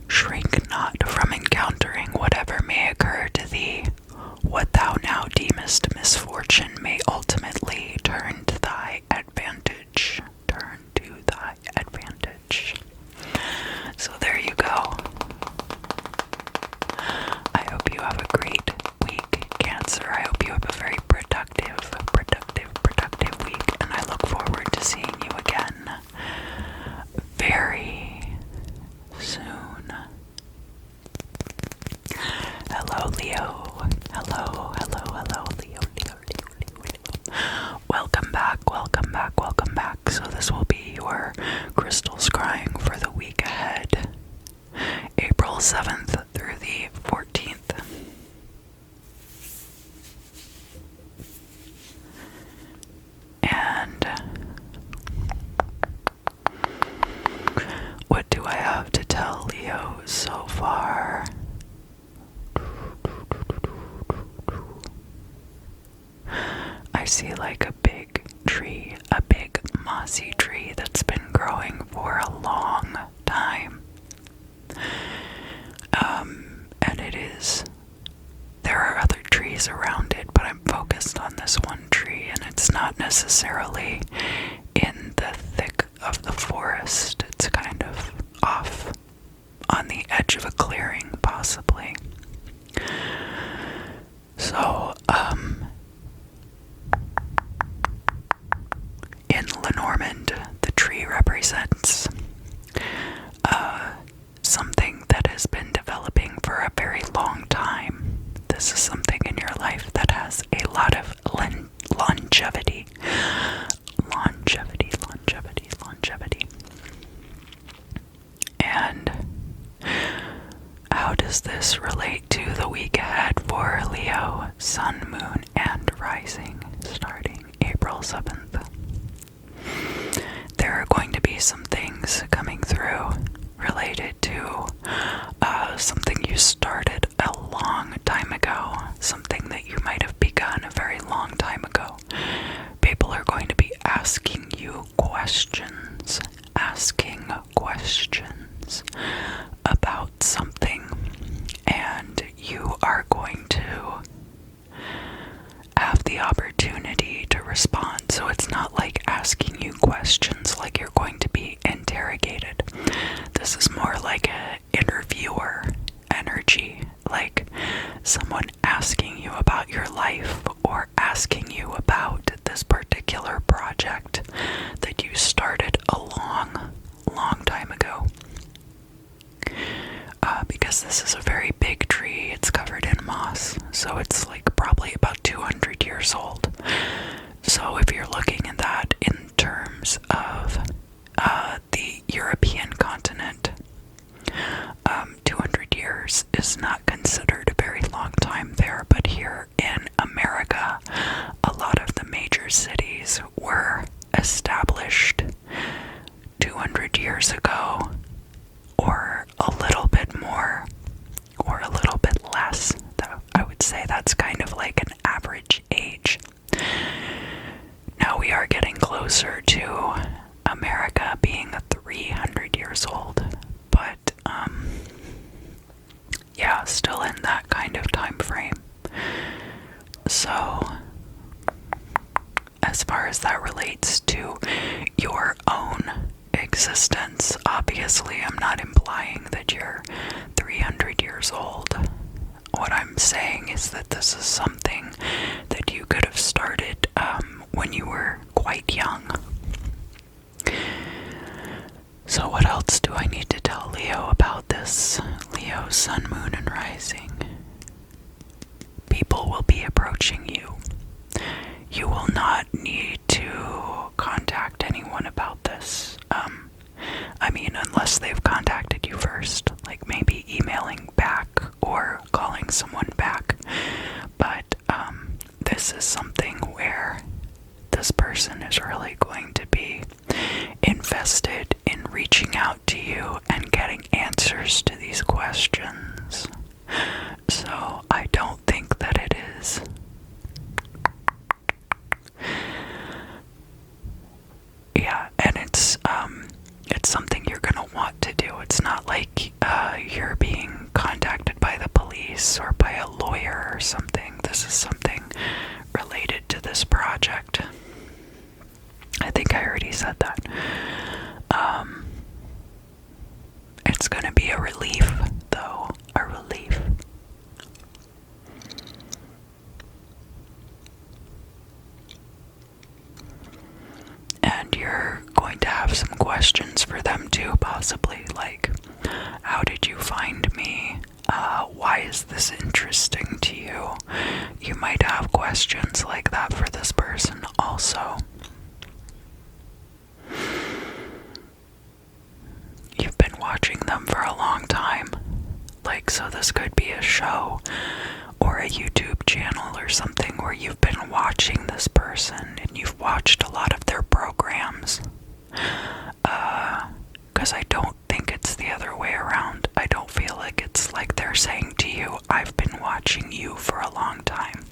A: Shrink not from encountering whatever may occur to thee. What thou now deemest misfortune may ultimately turn to thy advantage. So there you go. I hope you have a great week, Cancer. I hope you have a very productive week, and I look forward to seeing you again very soon. Hello, Leo. Hello, Leo. Welcome back. So this will be your crystal scrying for the week ahead, April 7th through the 14th. And what do I have to tell Leo so far? I see like a big tree, a big mossy tree that's been growing for a long time. And there are other trees around it, but I'm focused on this one tree, and it's not necessarily in the thick of the forest. It's kind of off on the edge of a clearing, possibly. So, in Lenormand, the tree represents something that has been developing for a very long time. This is something in your life that has a lot of longevity. And how does this relate to the week ahead for Leo, Sun, Moon, and Rising, starting April 7th? There are going to be some things coming through related to something you started a long time ago, something that you might have begun a very long time ago. People are going to be asking you questions about something, and you are going to have the opportunity to respond. So it's not like asking you questions like you're going to be interrogated. This is more like an interviewer energy, like someone asking you about your life or asking you about this particular project that you started a long time ago. Because this is a very big tree, it's got established 200 years ago, or a little bit more, or a little bit less. I would say that's kind of like an average age. Now we are getting closer to America being 300 years old, but yeah, still in that kind of time frame. So as far as that relates to your own existence, obviously I'm not implying that you're 300 years old. What I'm saying is that this is something that you could have started when you were quite young. So what else do I need to tell Leo about this? Leo, sun, moon, and rising. People will be approaching you. You will not need to contact anyone about this. Unless they've contacted you first, like maybe emailing back or calling someone back. But this is something where this person is really going to be invested in reaching out to you and getting answers to these questions. So I don't think that it is and it's something you're gonna want to do. It's not like you're being contacted by the police or by a lawyer or something. This is something related to this project. I think I already said that. It's gonna be a relief, though. A relief. And you're going to have some questions for them too, possibly, like, how did you find me? Why is this interesting to you? You might have questions like that for this person also. You've been watching them for a long time. Like, so this could be a show or a YouTube channel or something where you've been watching this person and you've watched a lot of their programs. Because I don't think it's the other way around. I don't feel like it's like they're saying to you, I've been watching you for a long time.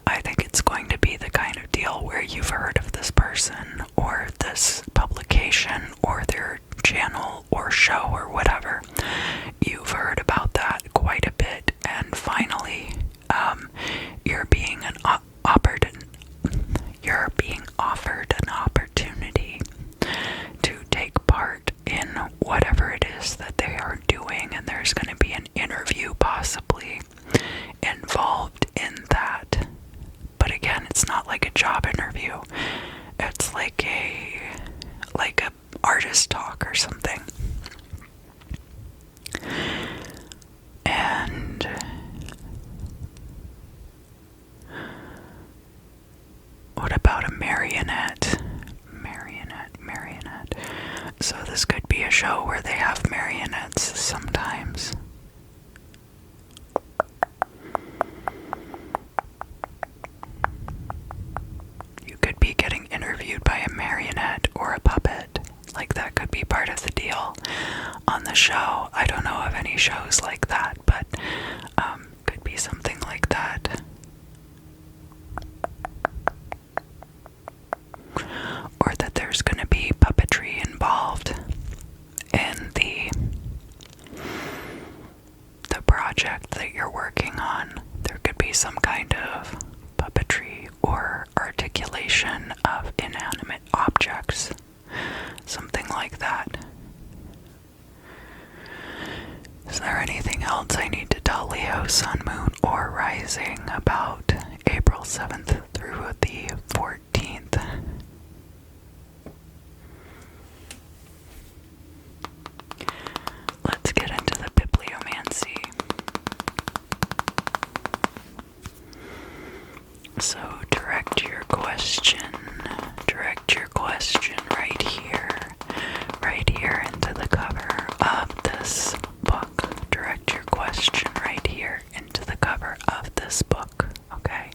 A: I think it's going to be the kind of deal where you've heard of this person or this publication or their channel or show or whatever. You've heard about that quite a bit, and finally you're being offered an opportunity to take part in whatever it is that they are doing, and there's going to be an interview possibly involved in that. But again, it's not like a job interview. It's like a artist talk or something. And what about a marionette? Marionette. So this could be a show where they have marionettes sometimes. You could be getting interviewed by a marionette or a puppet. Like, that could be part of the deal on the show. I don't know of any shows like that, but could be something like that. Or that there's going to be puppetry involved in the project that you're working on. There could be some kind of puppetry or articulation of inanimate objects. Something like that. Is there anything else I need to tell Leo, Sun, Moon, or Rising about April 7th through the 14th? Let's get into the bibliomancy. So direct your question right here into the cover of this book. Direct your question right here into the cover of this book, okay?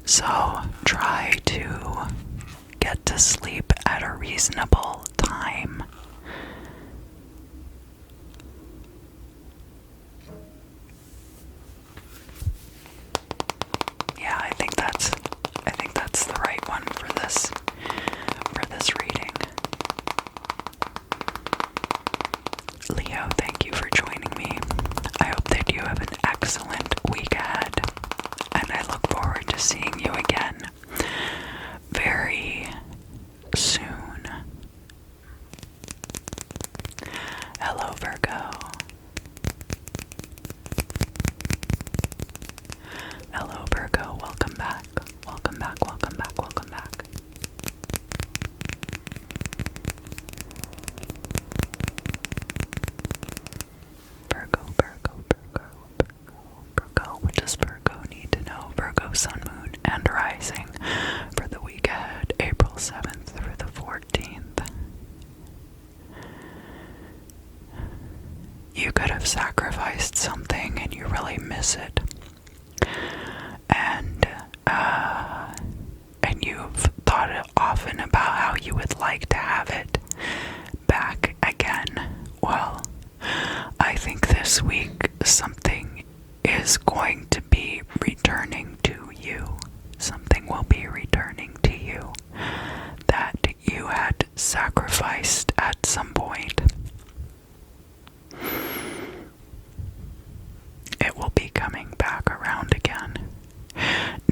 A: So try to get to sleep at a reasonable time. Yeah, I think that's the right one for this reading. Leo, thank you for joining me. I hope that you have an excellent week ahead, and I look forward to seeing you again very soon. Hello, Virgo. Hello, Virgo. Welcome back. Welcome back, welcome back, welcome back. Virgo, Virgo, Virgo, Virgo, Virgo. What does Virgo need to know? Virgo, sun, moon, and rising for the week ahead, April 7th through the 14th. You could have sacrificed something and you really miss it. And you've thought often about how you would like to have it back again. Well, I think this week something is going to be returning to you. Something will be returning to you that you had sacrificed at some point. It will be coming back around again.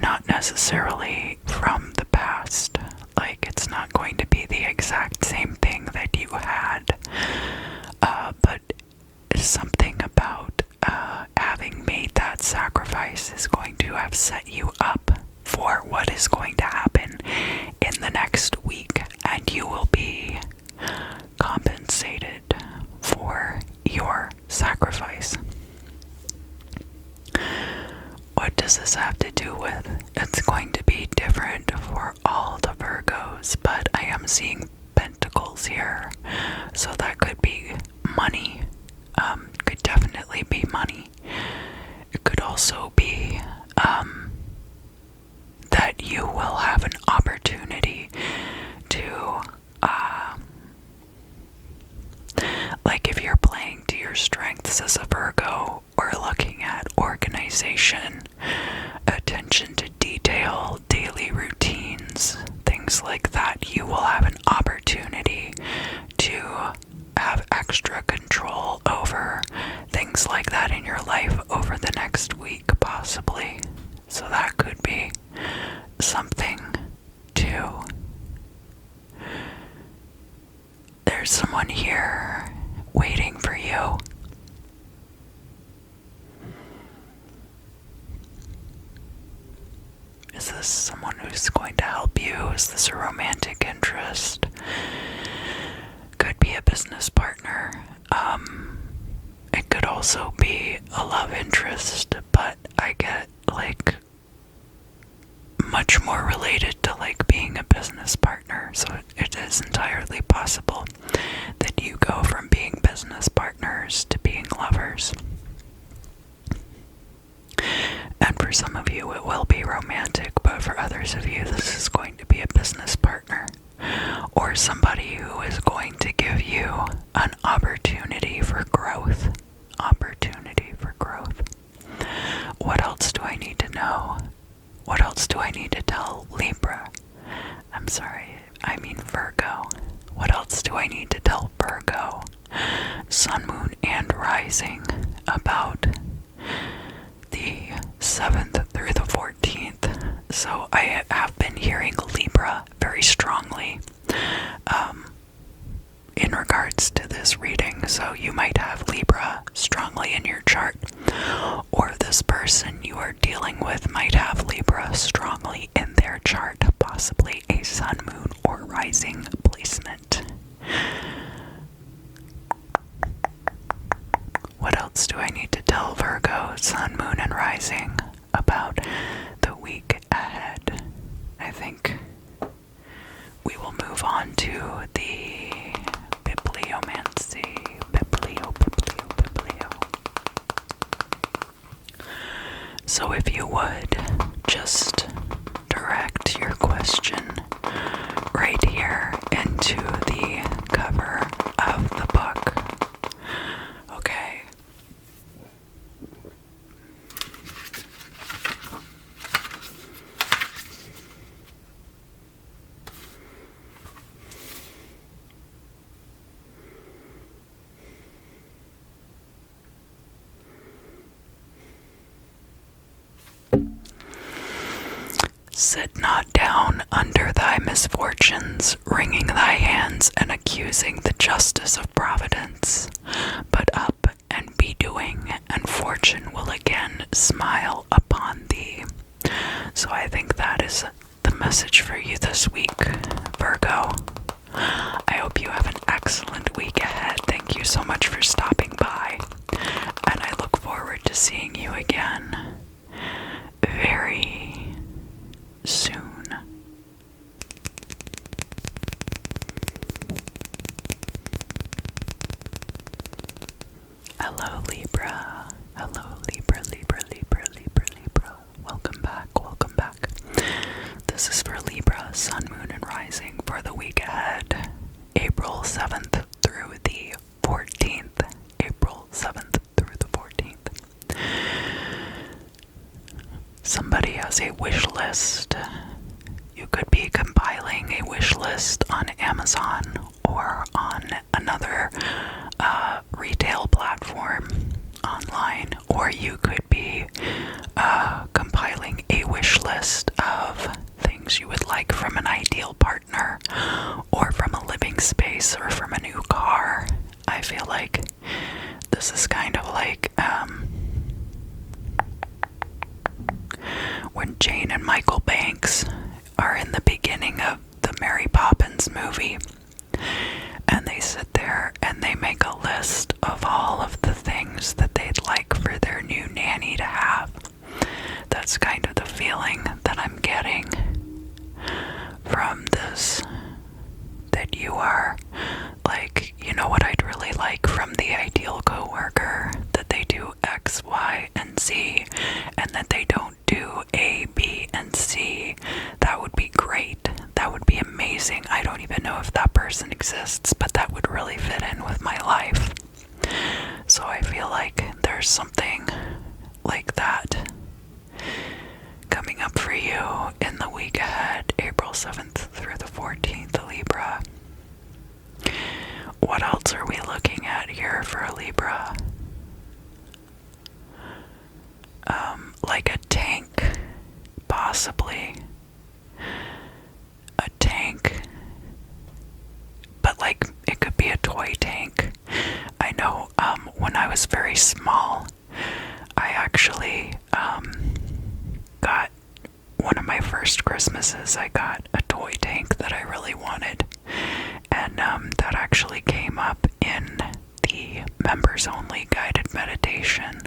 A: Not necessarily from the past. Like, it's not going to be the exact same thing that you had. But something about having made that sacrifice is going to have set you up for what is going to happen in the next week. And you will be compensated for your sacrifice. What does this have to do with? It's going to be different for all the Virgos, but I am seeing pentacles here, so that could be money. Could definitely be money. It could also be that you will have an opportunity to like, if you're playing to your strengths as a Virgo, or looking at organization, attention to detail, daily routines, things like that, you will have an opportunity to have extra control over things like that in your life over the next week, possibly. So that could be something too. There's someone here waiting for you. Is this someone who's going to help you? Is this a romantic interest? Could be a business partner. It could also be a love interest, but I get, like, much more related to, like, being a business partner. So it is entirely possible that you go from being business partners to being lovers. And for some of you it will be romantic, but for others of you this is going to be a business partner, or somebody who is going to give you an opportunity for growth. Opportunity for growth. What else do I need to know? What else do I need to tell Libra? I'm sorry, I mean Virgo. What else do I need to tell Virgo, sun, moon, and rising about the 7th through the 14th? So I have been hearing Libra very strongly in regards to this reading. So you might have Libra strongly in your chart, or this person you are dealing with might have Libra strongly in their chart, possibly a sun, moon, or rising placement. What else do I need to tell Virgo, sun, moon, and rising about the week ahead? I think we will move on to the bibliomancy. Biblio. So if you would, just Sit not down under thy misfortunes, wringing thy hands and accusing the justice of providence, but up and be doing, and fortune will again smile upon thee. So I think that is the message for you this week, Virgo. I hope you have an excellent week ahead. Thank you so much for stopping by, and I look forward to seeing you again very soon. Hello, Libra. Hello, Libra, Libra, Libra, Libra, Libra. Welcome back, welcome back. This is for Libra, Sun, Moon, and Rising for the week ahead, April 7th through the 14th. April 7th through the 14th. Somebody has a wish list. You could be compiling a wish list on Amazon or on another retail platform online, or you could be compiling a wish list of things you would like from an ideal partner, or from a living space, or from a new car. I feel like this is kind of like when Jane and Michael Banks are in the beginning of the Mary Poppins movie, and they sit there and they make a list of all of the things that they'd like for their new nanny to have. That's kind of the feeling that I'm getting from this, that you are like, you know what I'd really like from the ideal coworker, that they do X, Y, and Z, and that they don't do A, B, and C. That would be great. That would be amazing. I don't even know if that person exists, but that would really fit in with my life. So I feel like there's something like that coming up for you in the week ahead, April 7th through the 14th, Libra. What else are we looking at here for a Libra? Like a tank, possibly. A tank, but like it could be a toy tank. I know when I was very small, I actually got one of my first Christmases, I got a toy tank that I really wanted, and that actually came up in the members only guided meditation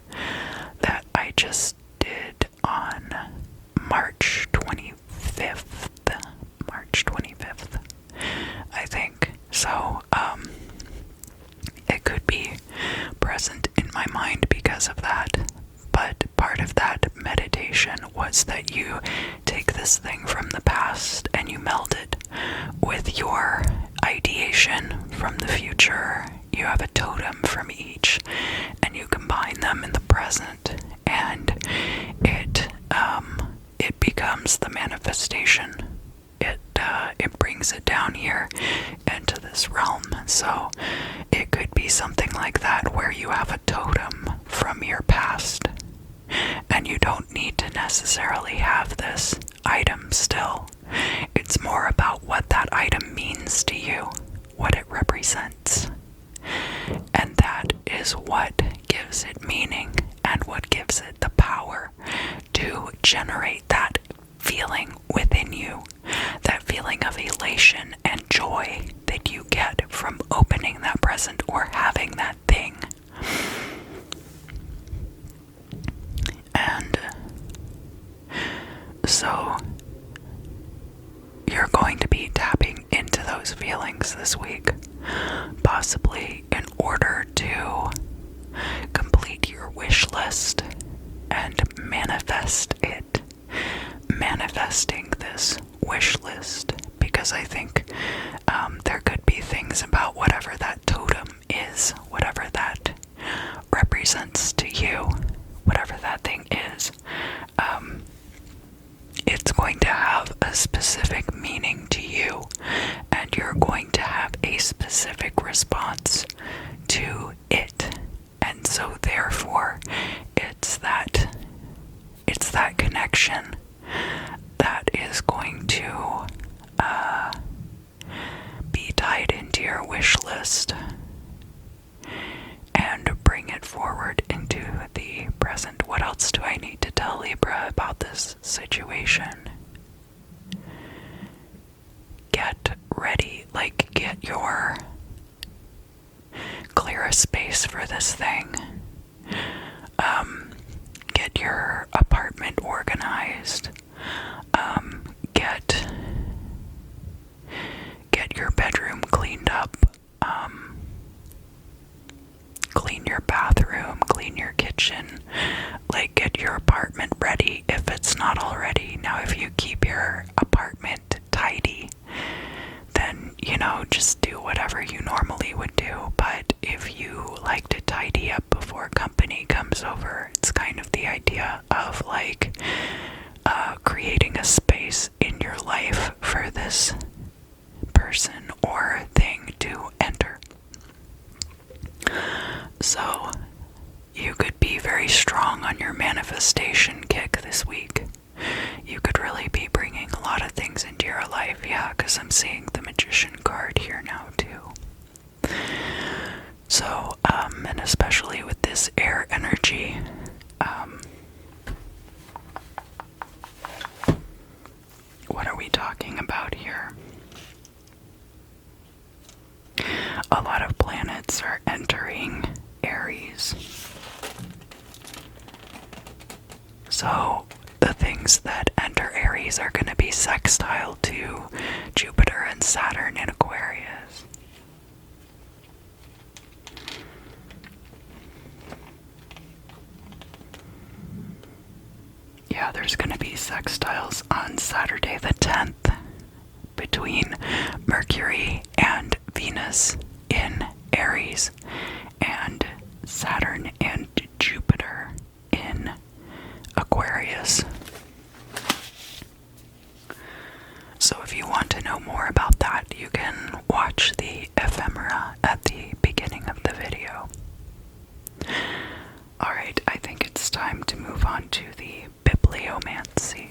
A: that I just did on March 25th, I think. So, it could be present in my mind because of that. But part of that meditation was that you take this thing from the past and you meld it with your ideation from the future. You have a totem from each, and you combine them in the present, and it becomes the manifestation. It brings it down here into this realm. So it could be something like that, where you have a totem from your past, and you don't need to necessarily have this item still. It's more about what that item means to you, what it represents. And that is what gives it meaning, and what gives it the power to generate that feeling within you, that feeling of elation and joy that you get from opening that present or having that thing. And so you're going to be tapping into those feelings this week, possibly in order to complete your wish list and manifest it. Manifesting this wish list, because I think there could be things about whatever that totem is, whatever that represents to you, whatever that thing is, it's going to have a specific meaning to you, and you're going to have a specific response to it. And so therefore it's that connection that ready, like clear a space for this thing. Get your apartment organized. Get your bedroom cleaned up. Clean your bathroom, clean your kitchen, like get your apartment ready if it's not already. Now, if you keep your apartment tidy, then, just do whatever you normally would do. But if you like to tidy up before company comes over, it's kind of the idea of creating a space in your life for this person or thing to enter. So, you could be very strong on your manifestation kick this week. You could really be bringing a lot of things into your life, yeah, because I'm seeing the Magician card here now, too. So, and especially with this air energy, what are we talking about here? A lot of planets are entering Aries. So the things that enter Aries are going to be sextile to Jupiter and Saturn in Aquarius. Yeah, there's going to be sextiles on Saturday the 10th between Mercury and Venus in Aries and Saturn and Jupiter in Aquarius. So if you want to know more about that, you can watch the ephemera at the beginning of the video. Alright, I think it's time to move on to the bibliomancy.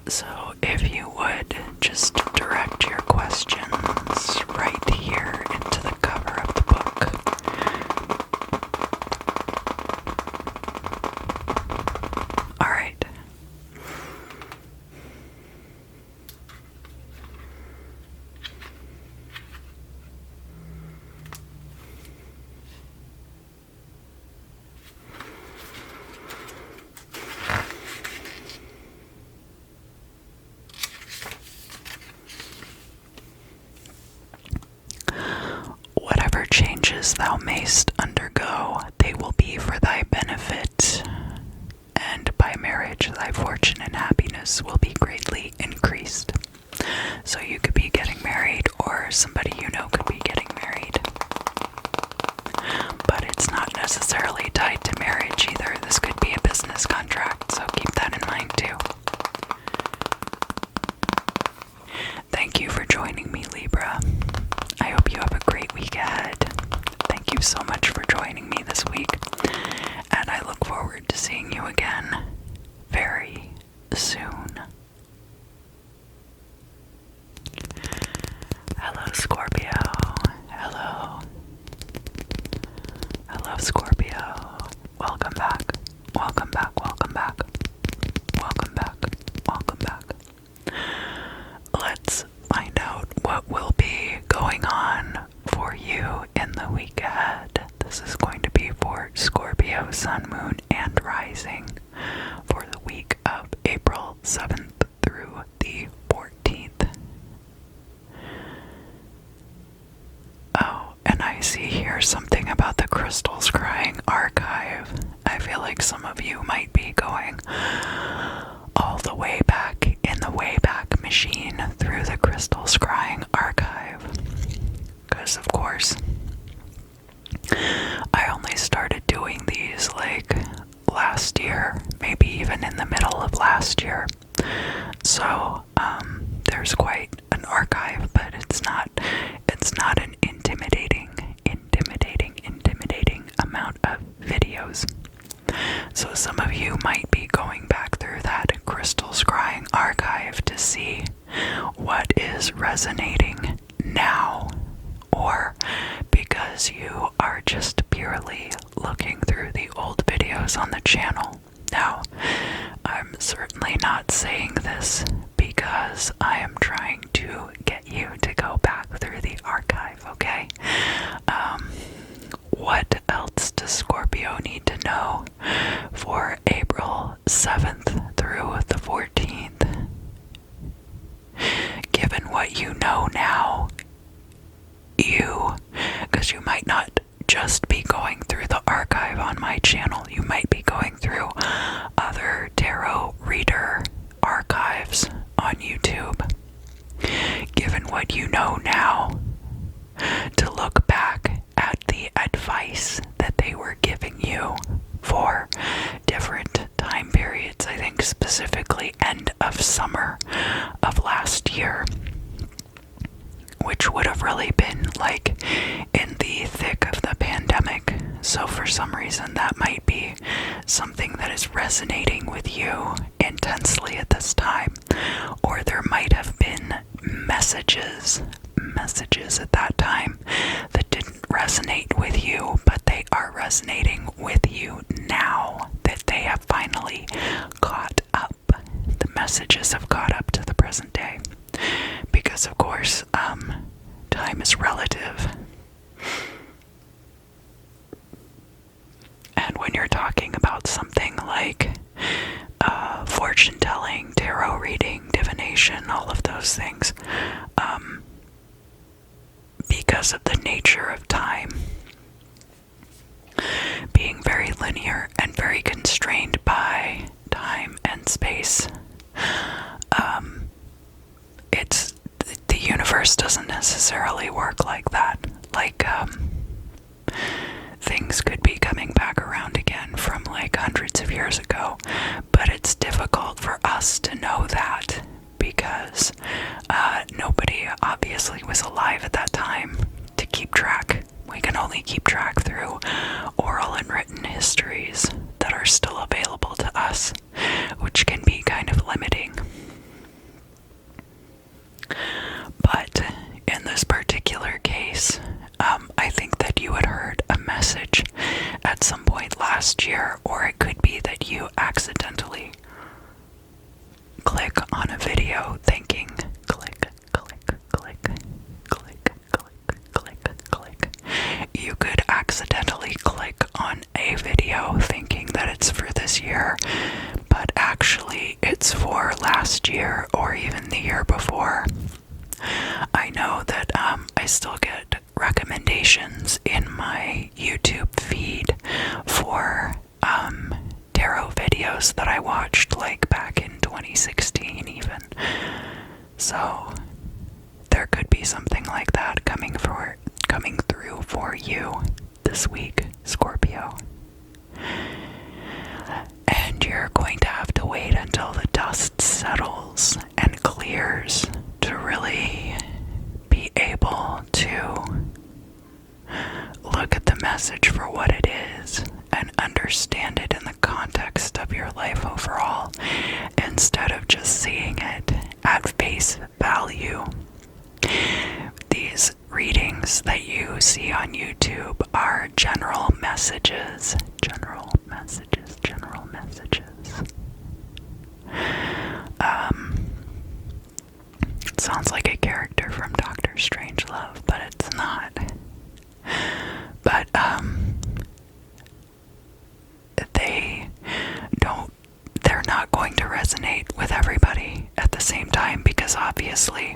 A: So if you would just direct your questions right here into the cover of the book. All right. Whatever changes thou mayst undergo, they will be for thy benefit, and by marriage thy fortune and happiness will be greatly increased. So you could be getting married, or somebody you know could be getting married. But it's not necessarily tied to marriage either. This could be a business contract, so keep that in mind too. Thank you for joining me, Libra. I hope you have a great week ahead. Thank you so much for joining me this week, and I look forward to seeing you again very soon. Hello, Scorpio. Hello. Hello, Scorpio. Welcome back. Welcome back. Welcome back. Welcome back. Welcome back. Let's find out what will be going on for you in the week ahead. This is going to be for Scorpio, Sun, Moon, and Rising for the week of April 7th through the 14th. Oh, and I see here something about the crystal scrying archive. I feel like some of you might be going all the way back in the Wayback Machine through the crystal scrying archive. Because, of course, I only started doing these last year, maybe even in the middle of last year. So, there's quite an archive, but it's not an intimidating amount of videos. So some of you might be going back through that crystal scrying archive to see what is resonating now, or because you are just pure because you might not just be going through the archive on my channel. You might be going through other tarot reader archives on YouTube. Given what you know now, to look back at the advice that they were giving you for different time periods, I think specifically end of summer of last year, which would have really been like in the thick of the pandemic. So for some reason that might be something that is resonating with you intensely at this time. Or there might have been messages at that time that didn't resonate with you, but they are resonating with you now that they have finally caught up. The messages have caught up to the present day. Because of course, time is relative. And when you're talking about something like fortune telling, tarot reading, divination, all of those things, because of the nature of time being very linear and very constrained by time and space, it's the universe doesn't necessarily work like that. Like, things could be coming back around again from like hundreds of years ago, but it's difficult for us to know that because nobody obviously was alive at that time to keep track. We can only keep track through oral and written histories that are still available to us, which can be kind of limiting. But in this particular case, I think that you had heard a message at some point last year, or it could be that you accidentally click on a video thinking, click, click, click, click, click, click, click. You could accidentally click on a video thinking that it's for this year, but actually it's for last year or even the year before. I know that I still get recommendations in my YouTube feed for tarot videos that I watched like back in 2016 even. So there could be something like that coming through for you this week, Scorpio. And you're going to have to wait until the dust settles and clears to really be able to look at the message for what it is and understand it in the context of your life overall, instead of just seeing it at face value. These readings that you see on YouTube are general messages. General messages, general messages. It sounds like a character from Dr. Strangelove, but it's not. But, they're not going to resonate with everybody at the same time, because obviously,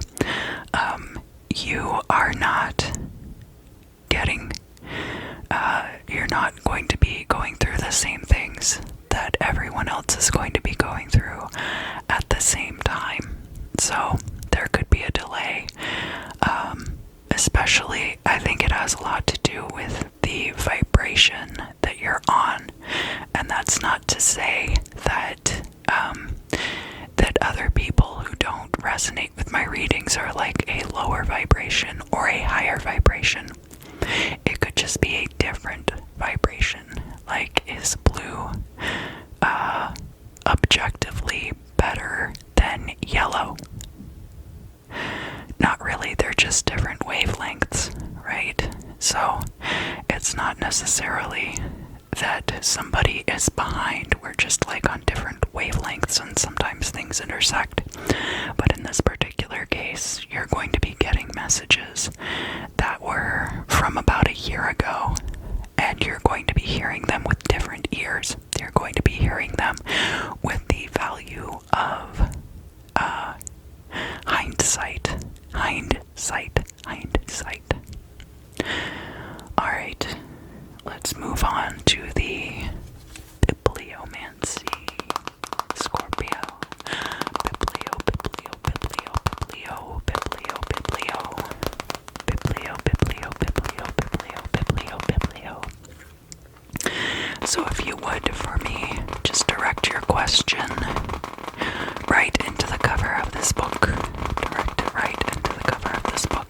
A: you are not you're not going to be going through the same things that everyone else is going to be going through at the same time. So there could be a delay. Especially, I think it has a lot to do with the vibration that you're on. And that's not to say that that other people who don't resonate with my readings are like a lower vibration or a higher vibration. It could just be a different vibration. Like, is blue objectively better than yellow? Not really, they're just different wavelengths, right? So it's not necessarily that somebody is behind. We're just like on different wavelengths, and sometimes things intersect. But in this particular case, you're going to be getting messages that were from about a year ago, and you're going to be hearing them with different ears. You're going to be hearing them with the value of hindsight. So if you would, for me, just direct your question right into the cover of this book. Direct it right into the cover of this book.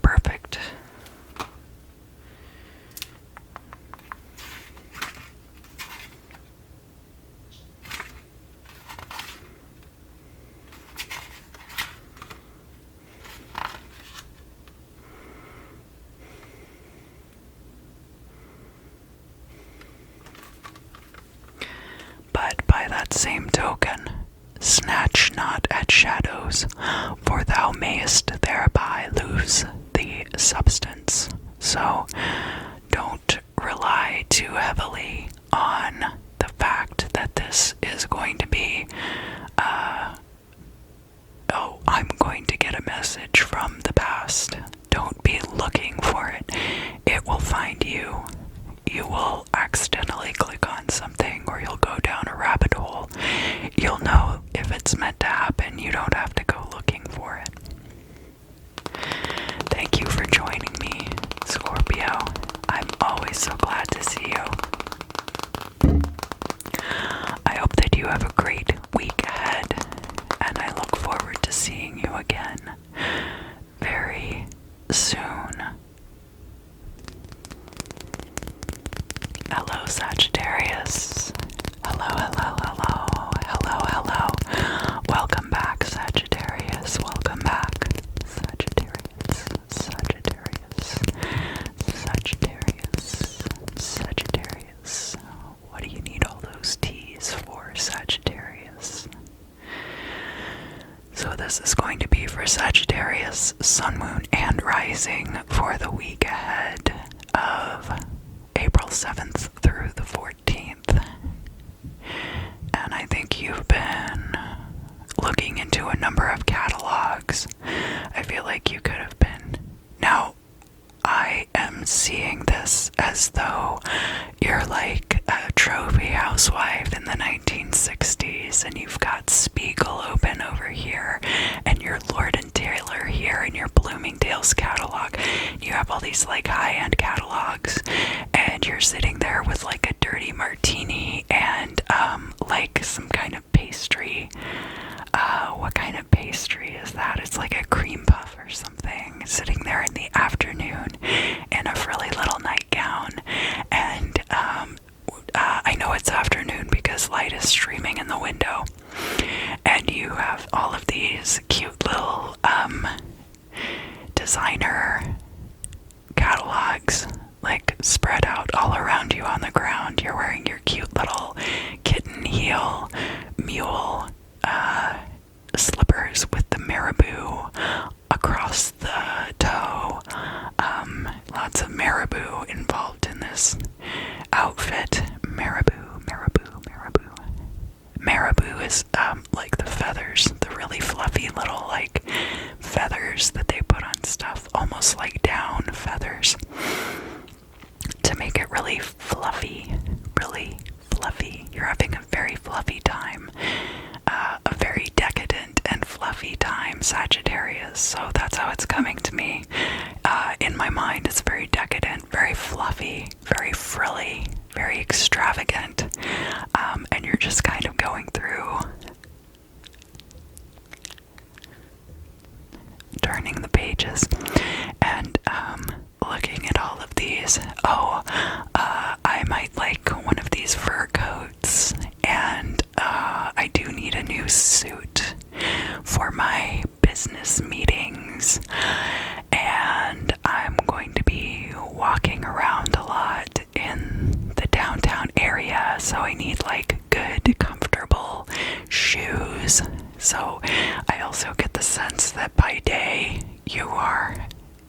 A: Perfect. But by that same token, snatch not at shadows, for thou mayest thereby lose the substance. So don't rely too heavily on the fact that this is going to be, oh, I'm going to get a message from the past. Don't be looking for it. It will find you. You will accidentally click on something, or you'll go down a rabbit hole. You'll know if it's meant to happen. You don't have to go looking for it. Thank you for joining me, Scorpio. I'm always so glad to see you. I hope that you have a great week ahead, and I look forward to seeing you again very soon. Hello, Sagittarius. Hello, hello, hello. Hello, hello. Welcome back, Sagittarius. Welcome back, Sagittarius. Sagittarius. Sagittarius. Sagittarius. What do you need all those T's for, Sagittarius? So this is going to be for Sagittarius, Sun, Moon, and Rising for the week ahead of April 7th through the 14th. And I think you've been looking into a number of catalogs. I feel like you could have been. Now, I am seeing this as though you're like a trophy housewife in the 1960s, and you've got Spiegel open over here, and your Lord and Taylor here, and your Bloomingdale's catalog. You have all these like high-end catalogs, and you're sitting there with like a dirty martini and like some kind of pastry. What kind of pastry is that? It's like a cream puff or something, sitting there in the afternoon in a frilly little nightgown. And I know it's afternoon because light is streaming in the window, and you have all of these cute little designer catalogs like spread out all around you on the ground. You're wearing your cute little kitten heel mule slippers with the marabou across the toe. Lots of marabou involved in this outfit. Marabou, marabou, marabou. Marabou is like the feathers, the really fluffy little like feathers that they put on stuff, almost like down feathers, to make it really fluffy, really fluffy. You're having a very fluffy time, a very decadent and fluffy time, Sagittarius. So that's how it's coming to me. In my mind, it's very decadent, very fluffy, very frilly, very extravagant, and you're just kind of going through, turning the pages, and looking at all of these. Oh, I might like one of these fur coats, and I do need a new suit for my business meetings, and I'm going to be walking around a lot in the downtown area, so I need like good, comfortable shoes. So I also get the sense that by day you are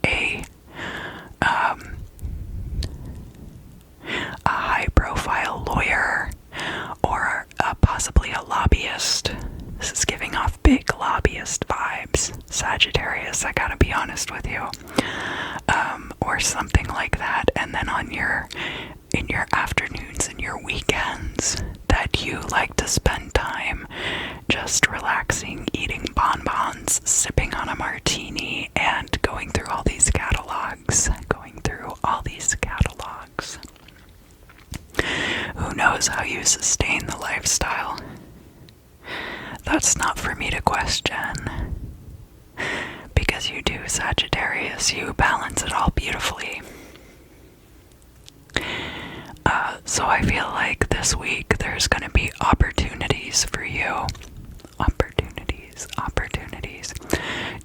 A: a high-profile lawyer, or possibly a lobbyist. This is giving off big lobbyist vibes, Sagittarius, I gotta be honest with you. Or something like that. And then in your afternoons and your weekends, that you like to spend time just relaxing, eating bonbons, sipping on a martini, and going through all these catalogs. sustain the lifestyle? That's not for me to question. Because you do, Sagittarius, you balance it all beautifully. So I feel like this week there's going to be opportunities for you. Opportunities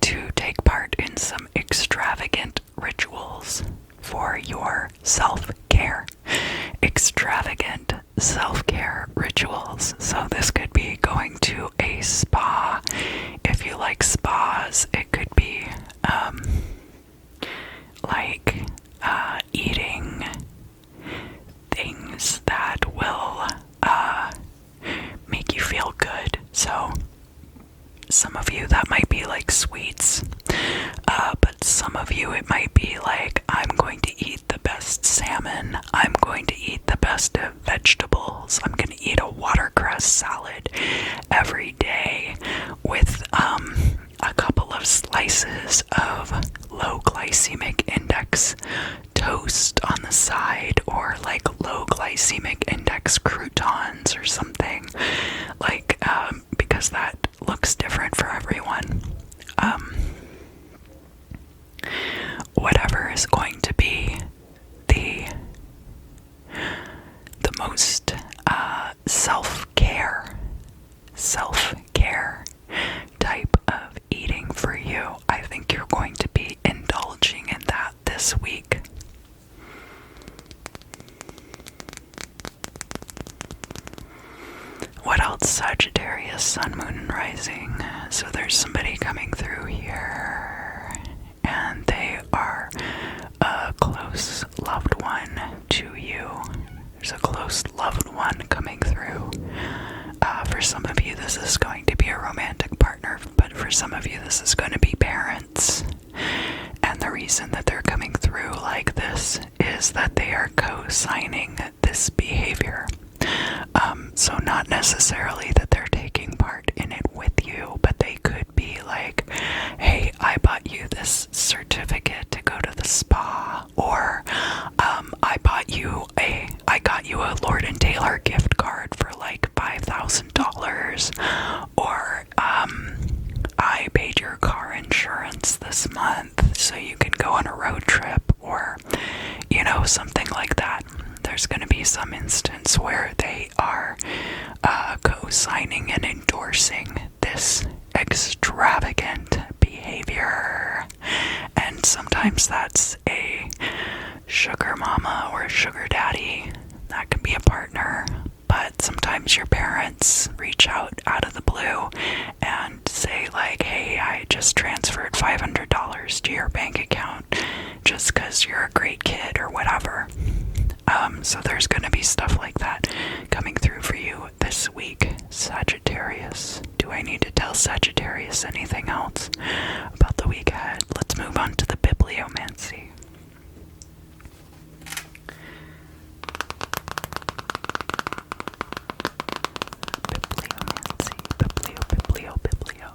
A: to take part in some extravagant rituals for your self-care. Extravagant self-care rituals. So this could be going to a spa. If you like spas, it could be like eating things that will make you feel good. So some of you that might be like sweets, but some of you it might be like, I'm going to eat the best salmon, I'm going to eat the best of vegetables, I'm going to eat a watercress salad every day with a couple of slices of low glycemic index toast on the side, or like low glycemic index croutons or something, like because that looks different for everyone. Whatever is going to be the most self-care type of eating for you, I think you're going to be indulging in that this week. What else? Sagittarius, Sun, Moon, and Rising. So there's somebody coming through here, and they are a close loved one to you. There's a close loved one coming through. For some of you, this is going to be a romantic partner, but for some of you, this is going to be parents. And the reason that they're coming through like this is that they are co-signing this behavior. So not necessarily that they're taking part in it with you, but they could be like, hey, I bought you this certificate to go to the spa, or I got you a Lord & Taylor gift card for like $5,000, or I paid your car insurance this month so you can go on a road trip, or something like that. There's going to be some instance where they are co-signing and endorsing this extravagant behavior. And sometimes that's a sugar mama or a sugar daddy. That can be a partner. But sometimes your parents reach out of the blue and say like, hey, I just transferred $500 to your bank account just because you're a great kid or whatever. So there's going to be stuff like that coming through for you this week, Sagittarius. Do I need to tell Sagittarius anything else about the week ahead? Let's move on to the bibliomancy. Biblio.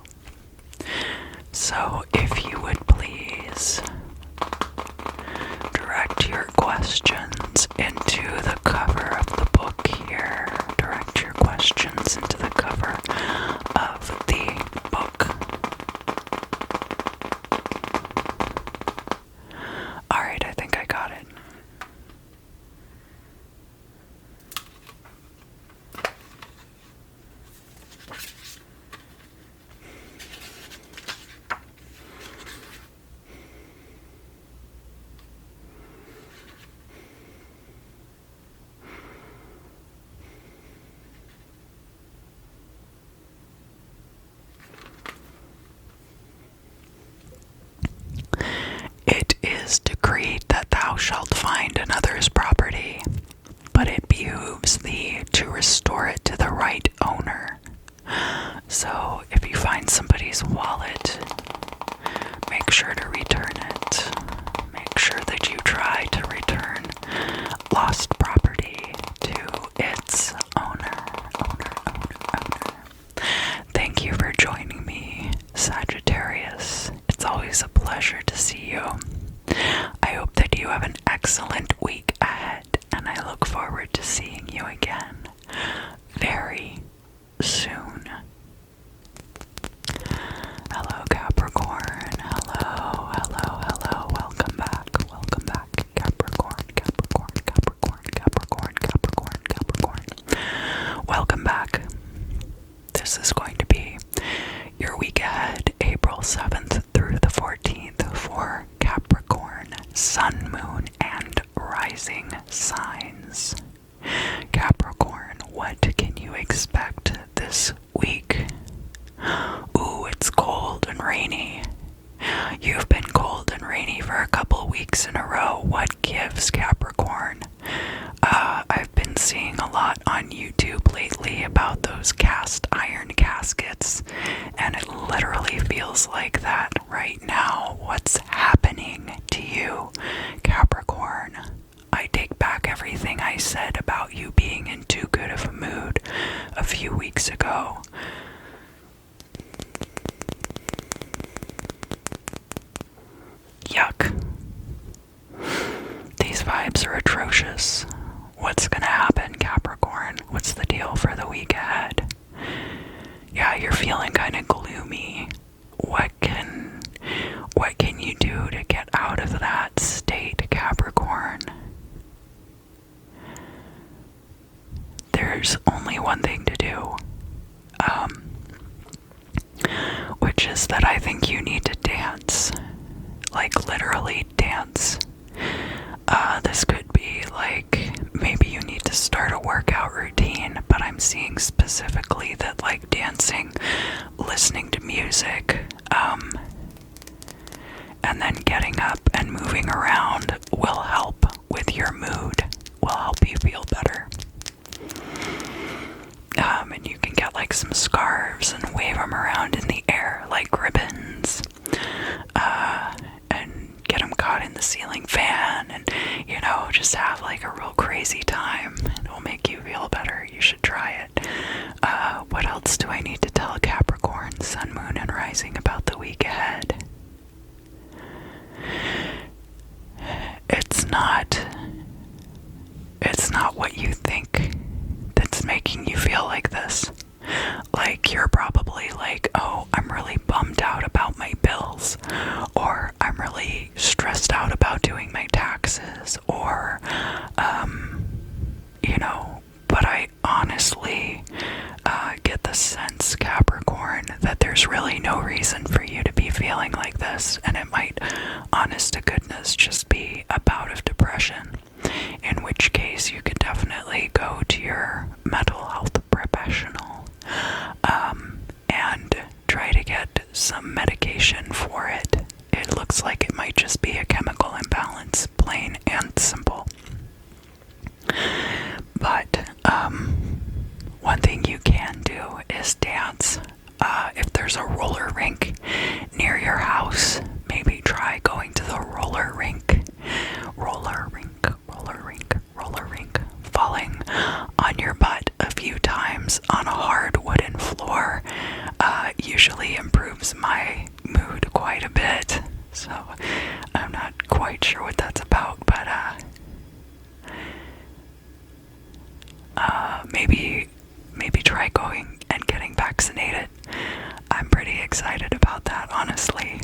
A: So if you would please direct your questions into the cover of the book here. Direct your questions into the cover of the book. Alright, I think I got it. Decreed that thou shalt find another's property, but it behooves thee to restore it to the right owner. So if you find somebody's wallet, make sure to return it. Make sure that you try to return lost property to its owner. Thank you for joining me, Sagittarius. It's always a pleasure to see you. I hope that you have an excellent week ahead, and I look forward to seeing you again sun, moon, and rising signs. Capricorn, what can you expect this week? Ooh, it's cold and rainy. You've been cold and rainy for a couple weeks in a row. What gives, Capricorn? I've been seeing a lot on YouTube lately about those cast iron caskets, and it literally feels like that right now. What's happening to you, Capricorn? I take back everything I said about you being in too good of a mood a few weeks ago. Yuck. These vibes are atrocious. What's gonna happen, Capricorn? What's the deal for the week ahead? Yeah, you're feeling kind of gloomy. What can you do to get out of that state, Capricorn? There's only one thing to do, which is that I think you need to dance. Like, literally dance. This could be like, maybe you need to start a workout routine, but I'm seeing specifically that like dancing, listening to music, and then getting up and moving around will help with your mood, will help you feel better. And you can get like some scarves and wave them around in the air like ribbons, and get them caught in the ceiling fan, and just have like a real crazy time. It will make you feel better. You should try it. What else do I need to tell Capricorn, sun, moon, and rising about the week ahead? It's not what you think that's making you feel like this. Like, you're probably like, oh, I'm really bummed out about my bills, or I'm really stressed out about doing my taxes, or, but I honestly get the sense, Capricorn, that there's really no reason for you to be feeling like this, and it might, honest to goodness, just be a bout of depression, in which case you could definitely go to your mental health professional and try to get some medication for it. It looks like it might just be a chemical imbalance, plain and simple. But one thing you can do is dance. If there's a roller rink near your house, maybe try going to the roller rink. Roller rink, roller rink, roller rink. Falling on your butt a few times on a hard wooden floor usually improves my mood quite a bit. So I'm not quite sure what that's about, but maybe try going and getting vaccinated. I'm pretty excited about that, honestly.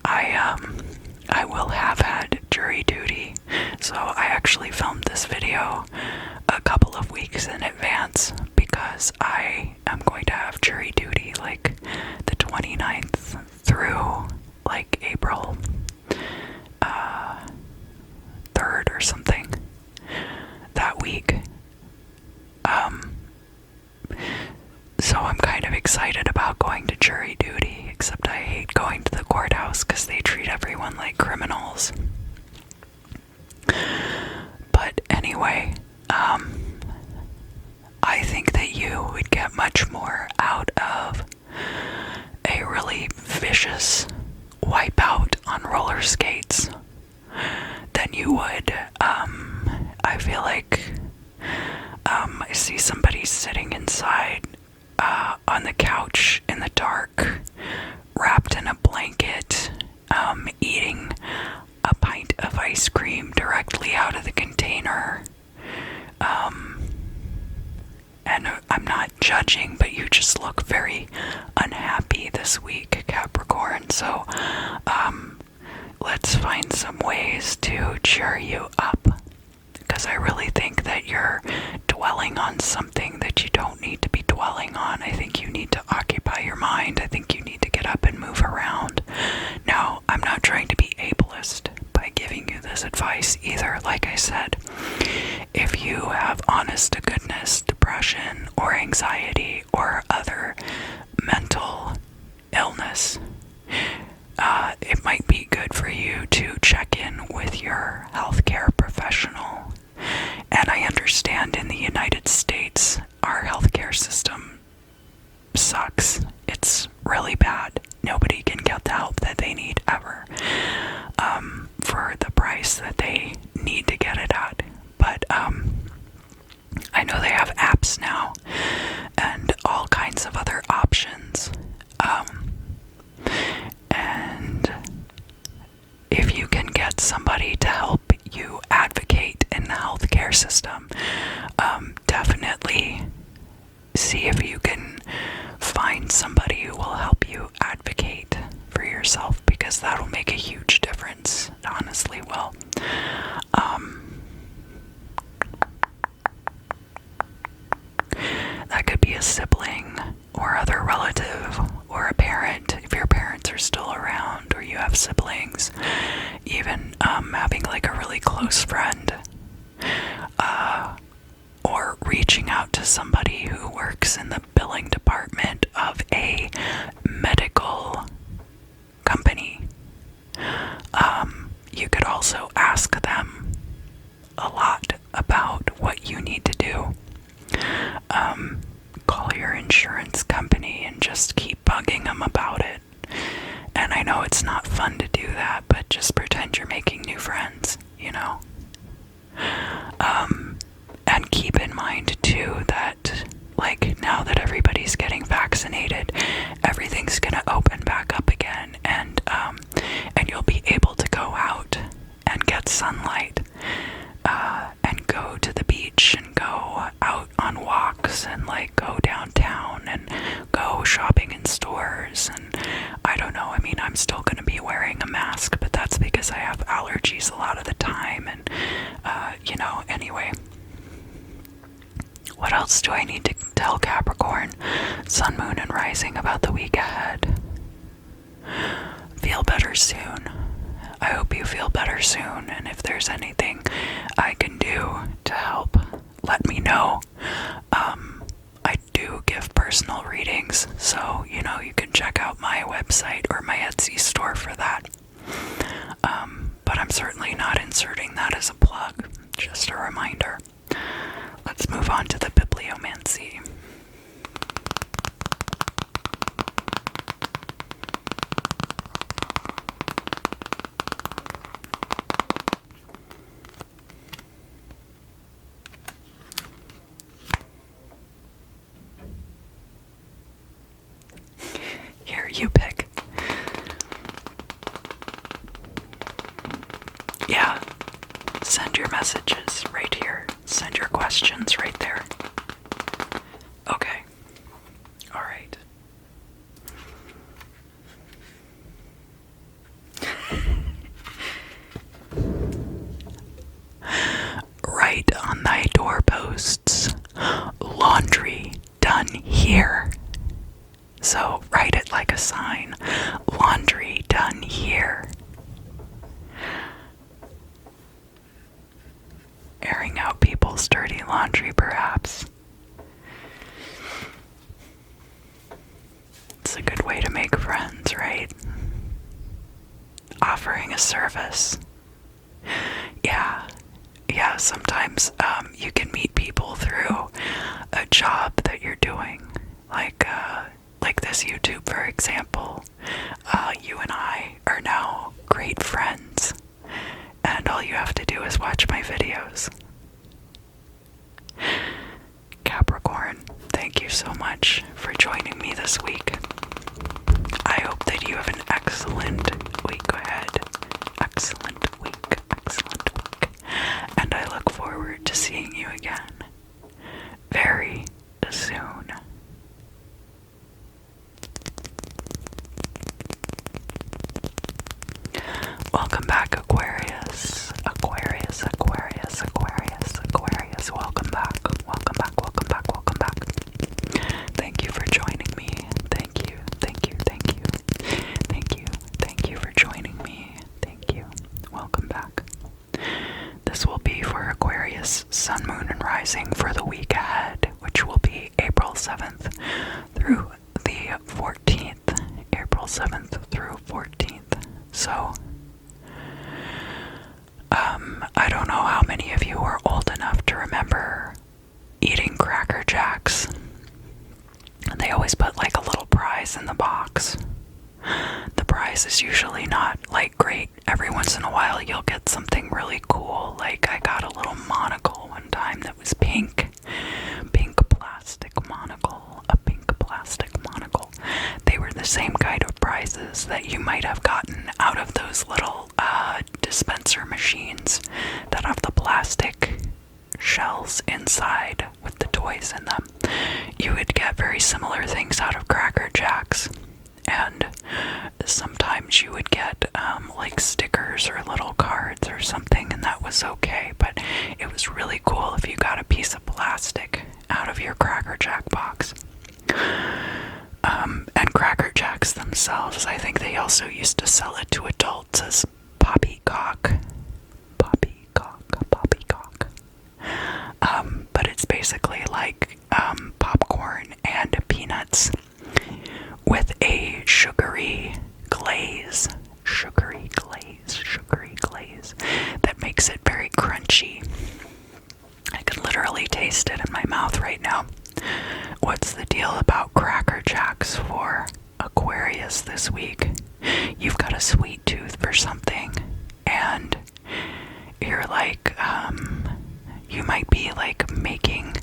A: I will have had jury duty, so I actually filmed this video a couple of weeks in advance because I am going to have jury duty like the 29th through like April 3rd or something that week. So I'm kind of excited about going to jury duty, except I hate going to the courthouse because they treat everyone like criminals. But anyway, I think that you would get much more out of a really vicious wipeout on roller skates than you would. I feel like I see somebody sitting inside on the couch in the dark, wrapped in a blanket, eating a pint of ice cream directly out of the container. And I'm not judging, but you just look very unhappy this week, Capricorn. So, let's find some ways to cheer you up, because I really think that you're dwelling on something that you don't need to be dwelling on. I think you need to occupy your mind. I think you need to get up and move around. Now, I'm not trying said, if you have honest to goodness depression or anxiety or other mental illness, it might be good for you to check in with your healthcare professional. And I understand in the United States, our healthcare system sucks. It's really bad. Nobody can get the help that they need ever, for the price that they need to get it at. But I know they have apps now and all kinds of other options. And if you can get somebody to help you advocate in the healthcare system, definitely see if you can find somebody who will help you advocate for yourself, because that'll make a huge difference. It honestly will. That could be a sibling or other relative or a parent, if your parents are still around, or you have siblings. Even having like a really close friend, or reaching out to somebody who works in the billing department of a medical company. You could also ask them a lot about what you need to do. Call your insurance company and just keep bugging them about it. And I know it's not fun to do that, but just pretend you're making new friends, you know? And keep in mind too that, like, now that everybody's getting vaccinated, everything's gonna open back up again, and you'll be able to go out and get sunlight, and go to the beach and go out on walks and like go downtown and go shopping in stores. And I don't know, I mean, I'm still going to be wearing a mask, but that's because I have allergies a lot of the time. And anyway, what else do I need to tell Capricorn, Sun, Moon, and Rising about the week ahead? Feel better soon. I hope you feel better soon, and if there's anything I can do to help, let me know. I do give personal readings, so you can check out my website or my Etsy store for that. But I'm certainly not inserting that as a plug, just a reminder. Let's move on to the bibliomancy. Here, you pick. Yeah, send your messages right here. Send your questions right there. Okay. All right. Write on thy doorposts, laundry done here. So write it like a sign, laundry done here. Airing out people's dirty laundry, perhaps. It's a good way to make friends, right? Offering a service. Yeah, sometimes you can meet people through a job that you're doing. Like this YouTube, for example. You and I are now great friends, and all you have to do is watch my videos. Capricorn, thank you so much for joining me this week. I hope that you have an excellent week ahead. Excellent week. And I look forward to seeing you again very soon. Welcome back, Aquarius. Aquarius. Welcome back. Thank you for joining me. Thank you for joining me. Thank you. Welcome back. This will be for Rising for the week ahead, which will be April 7th through the 14th. April 7th through 14th. So, I don't know how many of you are old enough to remember eating Cracker Jacks. And they always put like a little prize in the box. The prize is usually not like great. Every once in a while you'll get something really cool. Like I got a little monocle one time that was pink. Pink plastic monocle. A pink plastic monocle. They were the same kind of prizes that you might have gotten out of those little dispenser machines that have the plastic shells inside with the toys in them. You would get very similar things out of Cracker Jacks, and sometimes you would get like stickers or little cards or something, and that was okay, but it was really cool if you got a piece of plastic out of your Cracker Jack box. And Cracker Jacks themselves, I think they also used to sell it to adults as poppycock. But it's basically like popcorn and peanuts with a sugary glaze that makes it very crunchy. I can literally taste it in my mouth right now. What's the deal about Cracker Jacks for Aquarius this week? You've got a sweet tooth for something, and you're like, you might be like making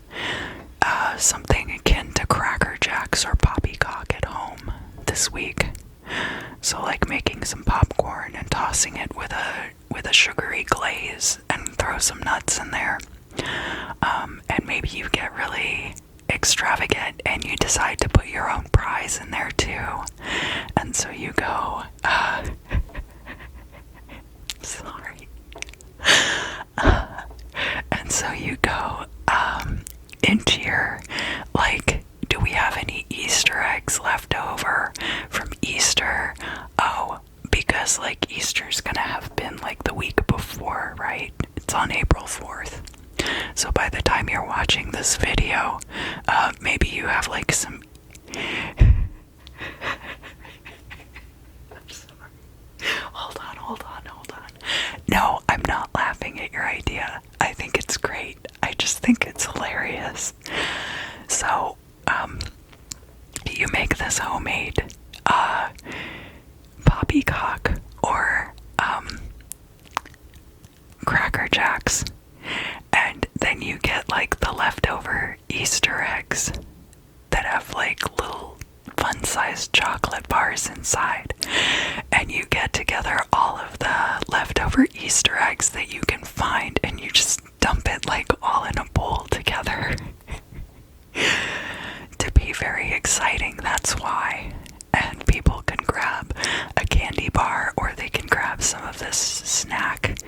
A: something akin to Cracker Jacks or poppycock at home this week. So like making some popcorn and tossing it with a sugary glaze and throw some nuts in there. And maybe you get really extravagant and you decide to put your own prize in there too. And so you go, sorry. And so you go into your, like, do we have any Easter eggs left over from Easter? Oh, because like Easter's gonna have been like the week before, right? It's on April 4th. So by the time you're watching this video, maybe you have like some... I'm sorry. Hold on. No, I'm not laughing at your idea. I think it's great. I just think it's hilarious. So, you make this homemade poppycock or Cracker Jacks, and then you get like the leftover Easter eggs that have like little fun-sized chocolate bars inside, and you get together all of the leftover Easter eggs that you can find, and you just dump it like all in a bowl together. To be very exciting, that's why. And people can grab a candy bar, or they can grab some of this snack.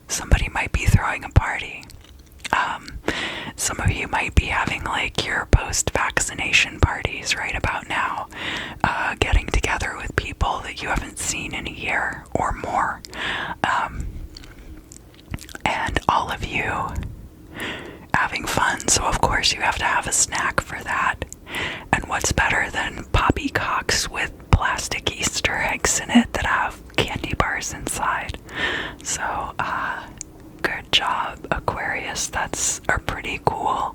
A: Somebody might be throwing a party. Some of you might be having like your post-vaccination parties right about now, getting together with people that you haven't seen in a year or more, and all of you having fun. So of course you have to have a snack for that. And what's better than poppycocks with plastic Easter eggs in it that have candy bars inside? So, good job, Aquarius. That's a pretty cool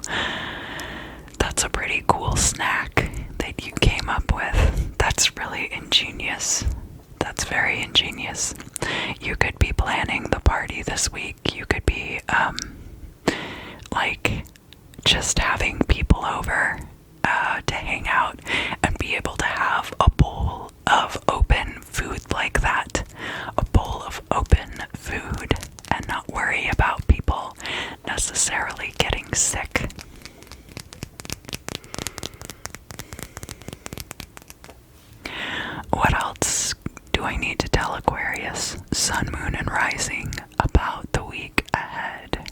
A: snack that you came up with. That's really ingenious. That's very ingenious. You could be planning the party this week. You could be, like, just having people over to hang out and be able to have a bowl of open food like that. A bowl of open food, and not worry about people necessarily getting sick. What else do I need to tell Aquarius, Sun, Moon, and Rising about the week ahead?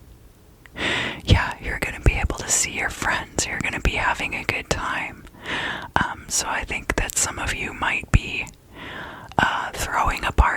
A: Yeah, you're going to be able to see your friends. You're going to be having a good time. So I think that some of you might be throwing a party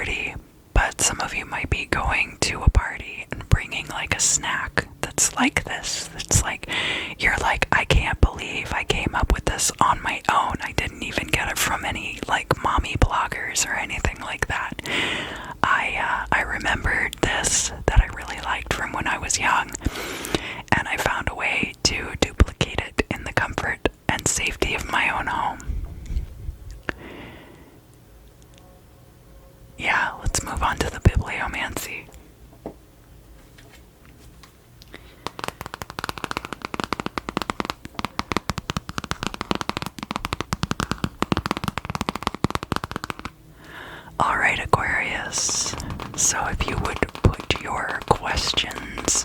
A: So if you would put your questions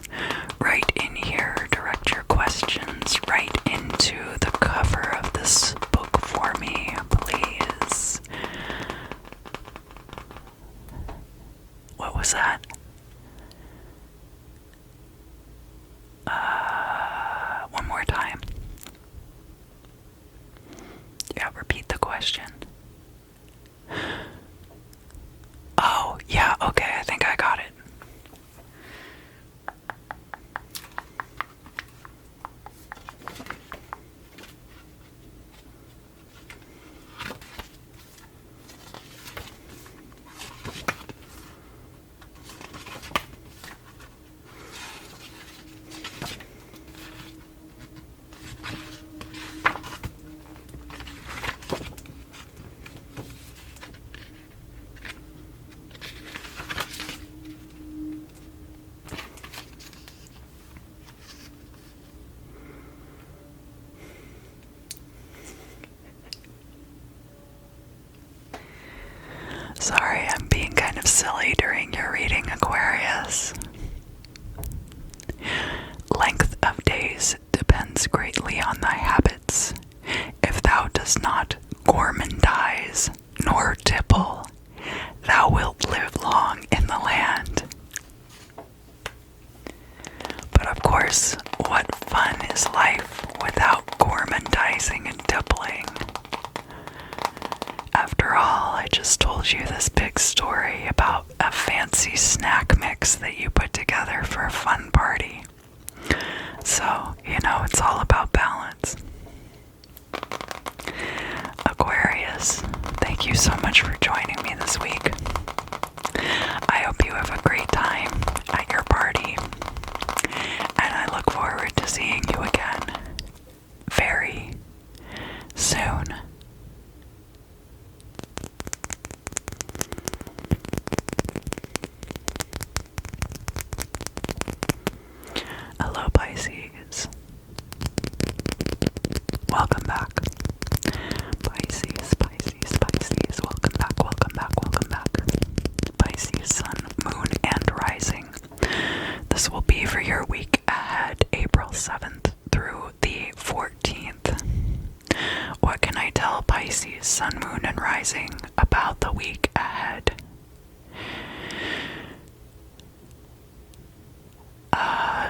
A: right in here, direct your questions right into the cover of this book for me, please. What was that? One more time. Yeah, repeat the question. Oh, yeah, okay, I think I got it. Sorry, I'm being kind of silly during your reading, Aquarius. Length of days depends greatly on thy habits. If thou dost not gourmandize nor tipple, thou wilt live long in the land. But of course, what fun is life without gourmandizing and tippling? After all, I just told you this big story about a fancy snack mix that you put together for a fun party. So, it's all about balance. Aquarius, thank you so much for joining me this week. I hope you have a great time at your party, and I look forward to seeing you again very soon. Hello, Pisces. Welcome back. Pisces, Pisces, Pisces. Welcome back, welcome back, welcome back. Pisces, sun, moon, and rising. This will be for your week ahead, April 7th through the 14th. What can I tell Pisces, sun, moon, and rising about the week ahead?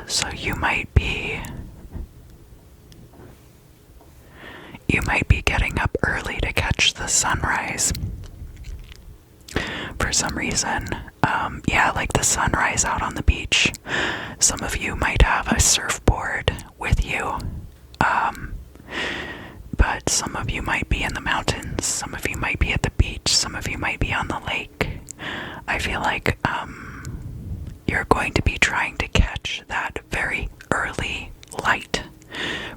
A: So you might be getting up early to catch the sunrise. For some reason, like the sunrise out on the beach. Some of you might have a surfboard with you, but some of you might be in the mountains, some of you might be at the beach, some of you might be on the lake. I feel like you're going to be trying to catch that very early light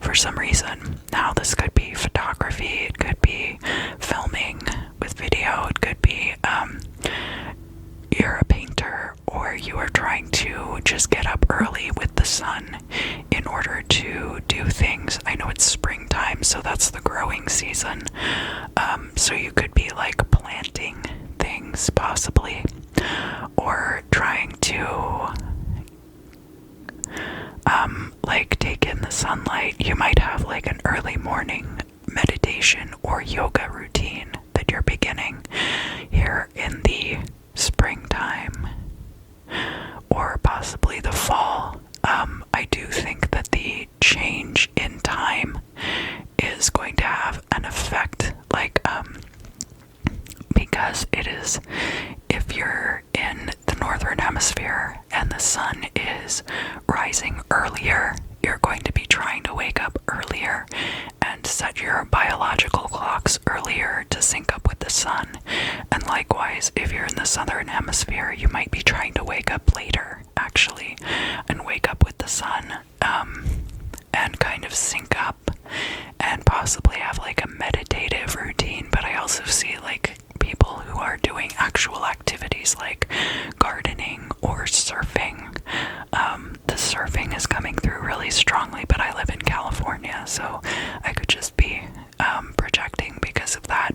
A: for some reason. Now, this could be photography, it could be filming with video, it could be you're a painter, or you are trying to just get up early with the sun in order to do things. I know it's springtime, so that's the growing season. So you could be like planting things possibly, or trying to take in the sunlight. You might have like an early morning meditation or yoga routine that you're beginning here in the springtime, or possibly the fall. I do think that the change in time is going to have an effect, because it is, if you're in the northern hemisphere and the sun is rising earlier, you're going to be trying to wake up earlier and set your biological clocks earlier to sync up with the sun. And likewise, if you're in the southern hemisphere, you might be trying to wake up later, actually, and wake up with the sun, and kind of sync up and possibly have like a meditative routine. But I also see like people who are doing actual activities like gardening or surfing. The surfing is coming through really strongly, but I live in California, so I could just be projecting because of that.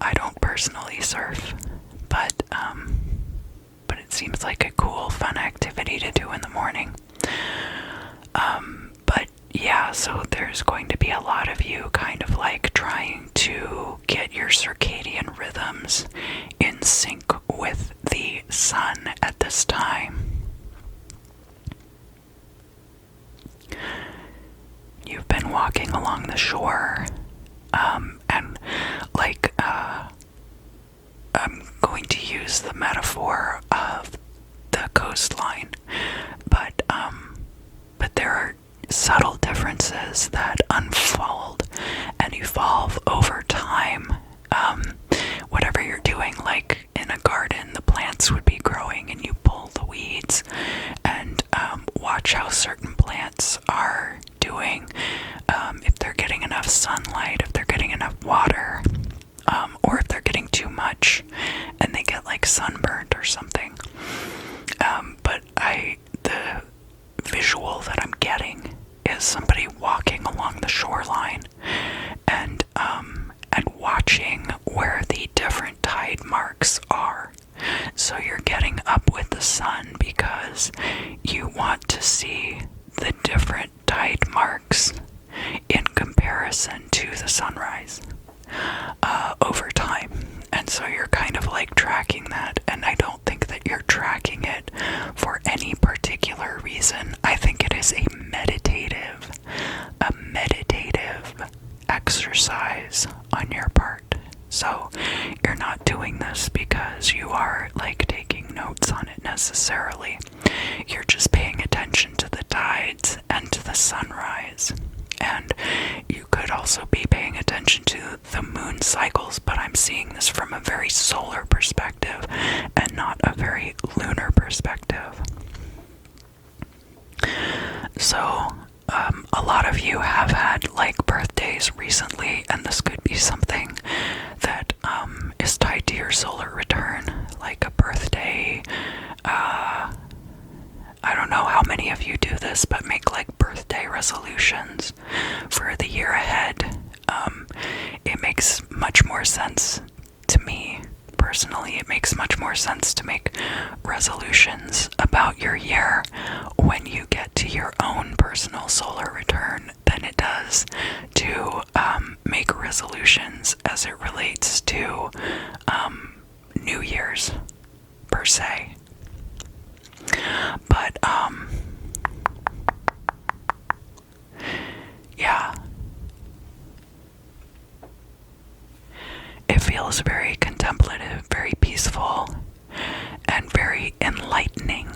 A: I don't personally surf, but it seems like a cool, fun activity to do in the morning. But yeah, so there's going to be a lot of you kind of like trying to get your circadian rhythms in sync with the sun at this time. You've been walking along the shore, and like, I'm going to use the metaphor of the coastline, but there are subtle differences that unfold and evolve over time. Whatever you're doing, like in a garden, the plants would be growing and you pull the weeds, and watch how certain plants are doing, if they're getting enough sunlight, if they're getting enough water, or if they're getting too much and they get like sunburned or something. But the visual that I'm getting is somebody walking along the shoreline and watching where the different tide marks are. So you're getting up with the sun because you want to see the different tide marks in comparison to the sunrise over time. And so you're kind of like tracking that, and I don't think that you're tracking it for any particular reason. I think it is a meditative exercise on your part. So you're not doing this because you are like taking notes on it necessarily. You're just paying attention to the tides and to the sunrise. And you could also be paying attention to the moon cycles, but I'm seeing this from a very solar perspective and not a very lunar perspective. So, a lot of you have had like birthdays recently, and this could be something that is tied to your solar return, like a birthday. I don't know how many of you do this, but make like birthday resolutions for the year ahead. It makes much more sense to me personally. It makes much more sense to make resolutions about your year when you get to your own personal solar return than it does to make resolutions as it relates to New Year's per se. But yeah, it feels very contemplative, very peaceful, and very enlightening.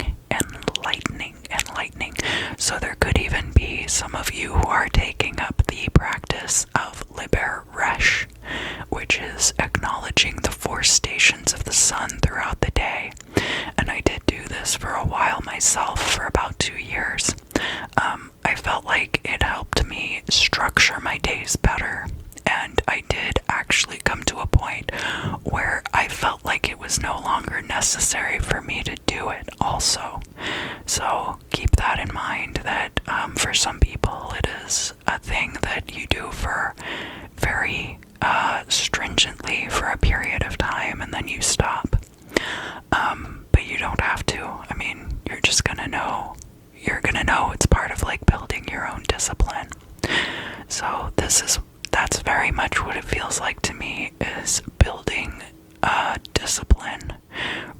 A: So there could even be some of you who are taking up the practice of Liber Resh, which is acknowledging the 4 stations of the sun throughout the day. And I did do this for a while myself, for about 2 years. I felt like it helped me structure my days better. And I did actually come to a point where I felt like it was no longer necessary for me to do it also. So keep that in mind, that for some people it is a thing that you do for very stringently for a period of time and then you stop. But you don't have to. I mean, you're just gonna know. You're gonna know it's part of like building your own discipline. So that's very much what it feels like to me, is building discipline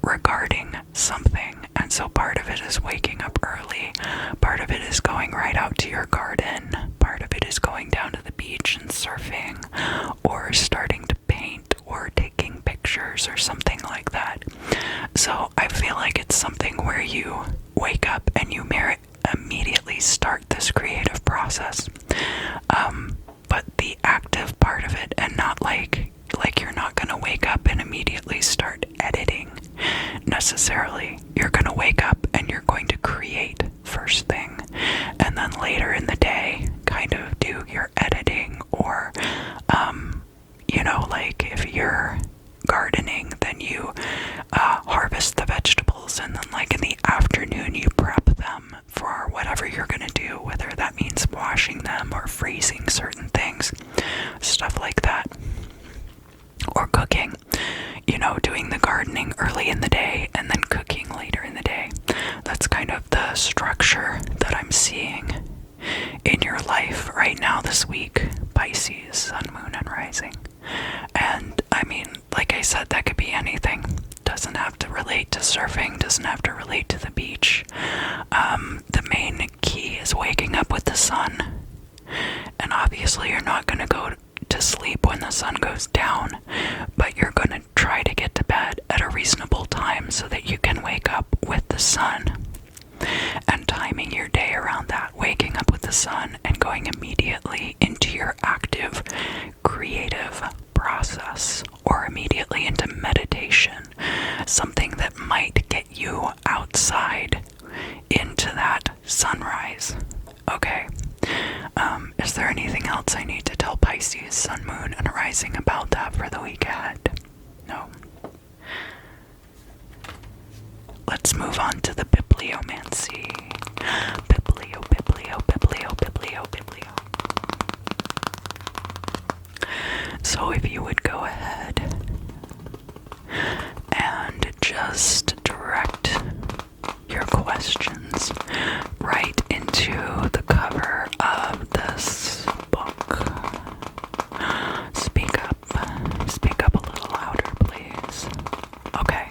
A: regarding something. And so part of it is waking up early, part of it is going right out to your garden, part of it is going down to the beach and surfing, or starting to paint, or taking pictures or something like that. So I feel like it's something where you wake up and you immediately start this creative process. But the active part of it, and not like you're not going to wake up and immediately start editing necessarily. You're going to wake up and you're going to create first thing, and then later in the day kind of do your editing, or like if you're gardening, then you harvest the vegetables, and then like in the afternoon you prep them for whatever you're gonna do, whether that means washing them or freezing certain things, stuff like that, or cooking, doing the gardening early in the day and then cooking later surfing doesn't have to relate to the beach. The main key is waking up with the sun. And obviously you're not going to go to sleep when the sun goes down, but you're going to try to get to bed at a reasonable time so that you can wake up with the sun. And timing your day around that, waking up with the sun and going immediately into your active creative process, or immediately into meditation, something that might get you outside into that sunrise. Okay. Is there anything else I need to tell Pisces, Sun, Moon, and Rising about that for the week ahead? No. Let's move on to the bibliomancy. Biblio. So if you would go ahead and just direct your questions right into the cover of this book. Speak up a little louder, please. Okay.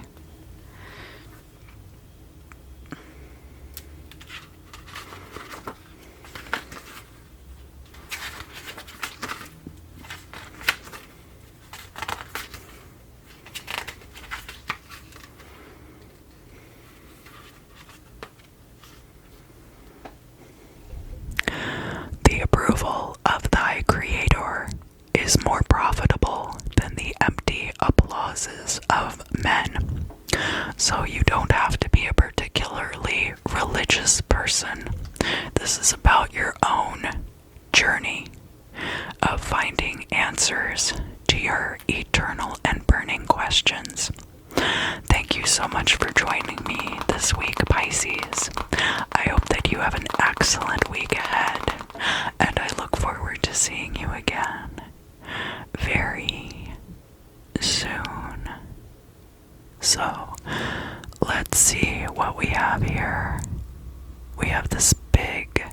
A: The approval of thy Creator is more profitable than the empty applauses of men. So you don't have to be a particularly religious person. This is about your own journey of finding answers to your eternal and burning questions. Thank you so much for joining me this week, Pisces. I hope that you have an excellent week ahead, and I look forward to seeing you again very soon. So, let's see what we have here. We have this big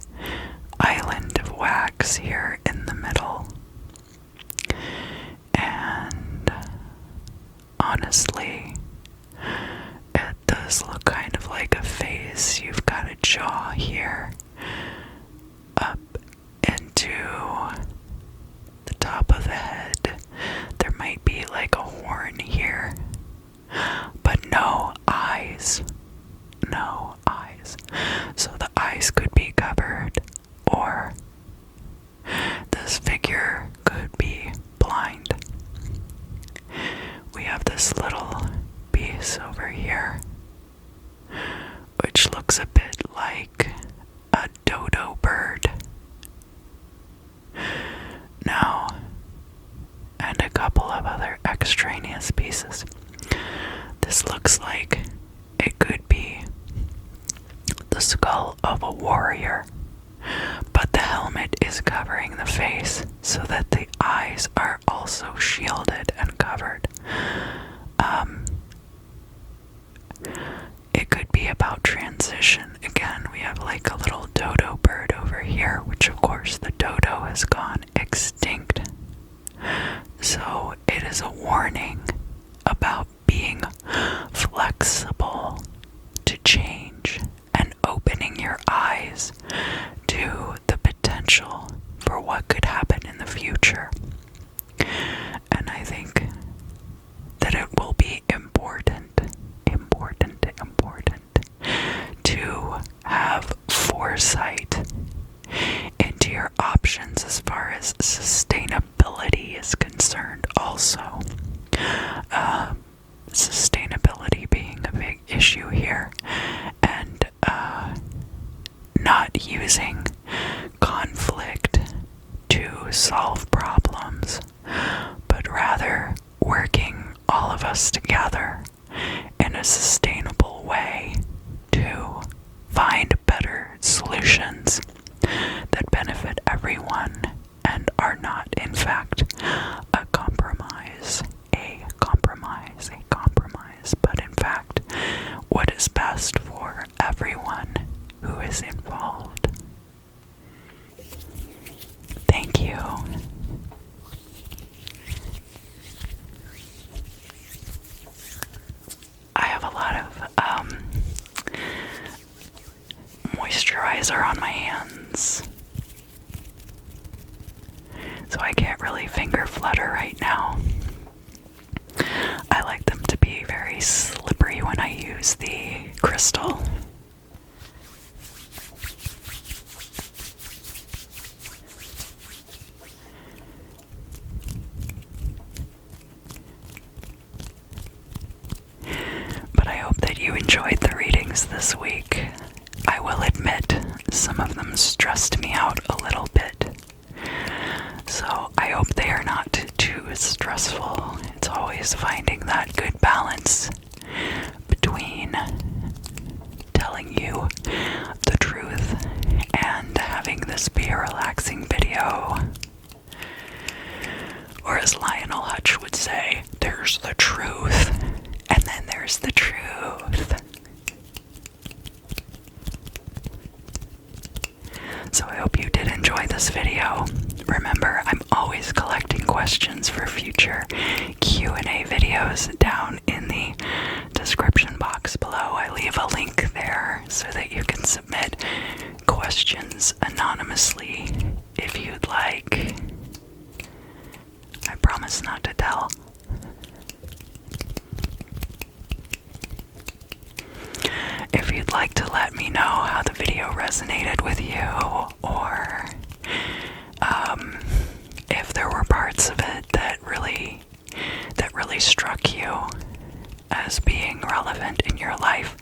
A: island of wax here in the middle. And honestly, it does look kind of like a face. You've got a jaw here, up into the top of the head. There might be like a horn here, but no eyes. No eyes. So the eyes could be covered, or this figure could be blind. We have this little piece over here, which looks a bit like a dodo bird. Now, and a couple of other extraneous pieces. This looks like it could be the skull of a warrior, but the helmet is covering the face so that the eyes are also shielded and covered. It could be about transition. Again, we have like a little dodo bird over here, which of course the dodo has gone extinct. So it is a warning about being flexible to change and opening your eyes to the potential for what could happen in the future. And I think that it will be important to have foresight into your options as far as sustainability is concerned also. Sustainability being a big issue here, and not using conflict to solve problems, but rather working all of us together in a sustainable way to find better solutions that benefit everyone and are not, in fact, a compromise, but in fact, what is best for everyone who is involved. Thank you. I have a lot of eyes are on my hands, so I can't really finger flutter right now. I like them to be very slippery when I use the crystal. But I hope that you enjoyed the readings this week. I will admit, some of them stressed me out a little bit. So I hope they are not too stressful. It's always finding that good balance between telling you the truth and having this be a relaxing video. Or as Lionel Hutch would say, there's the truth, and then there's the truth. So I hope you did enjoy this video. Remember, I'm always collecting questions for future Q&A videos down in the description box below. I leave a link there so that you can submit questions anonymously if you'd like. I promise not to tell. If you'd like to let me know how the video resonated with you, or if there were parts of it that really struck you as being relevant in your life,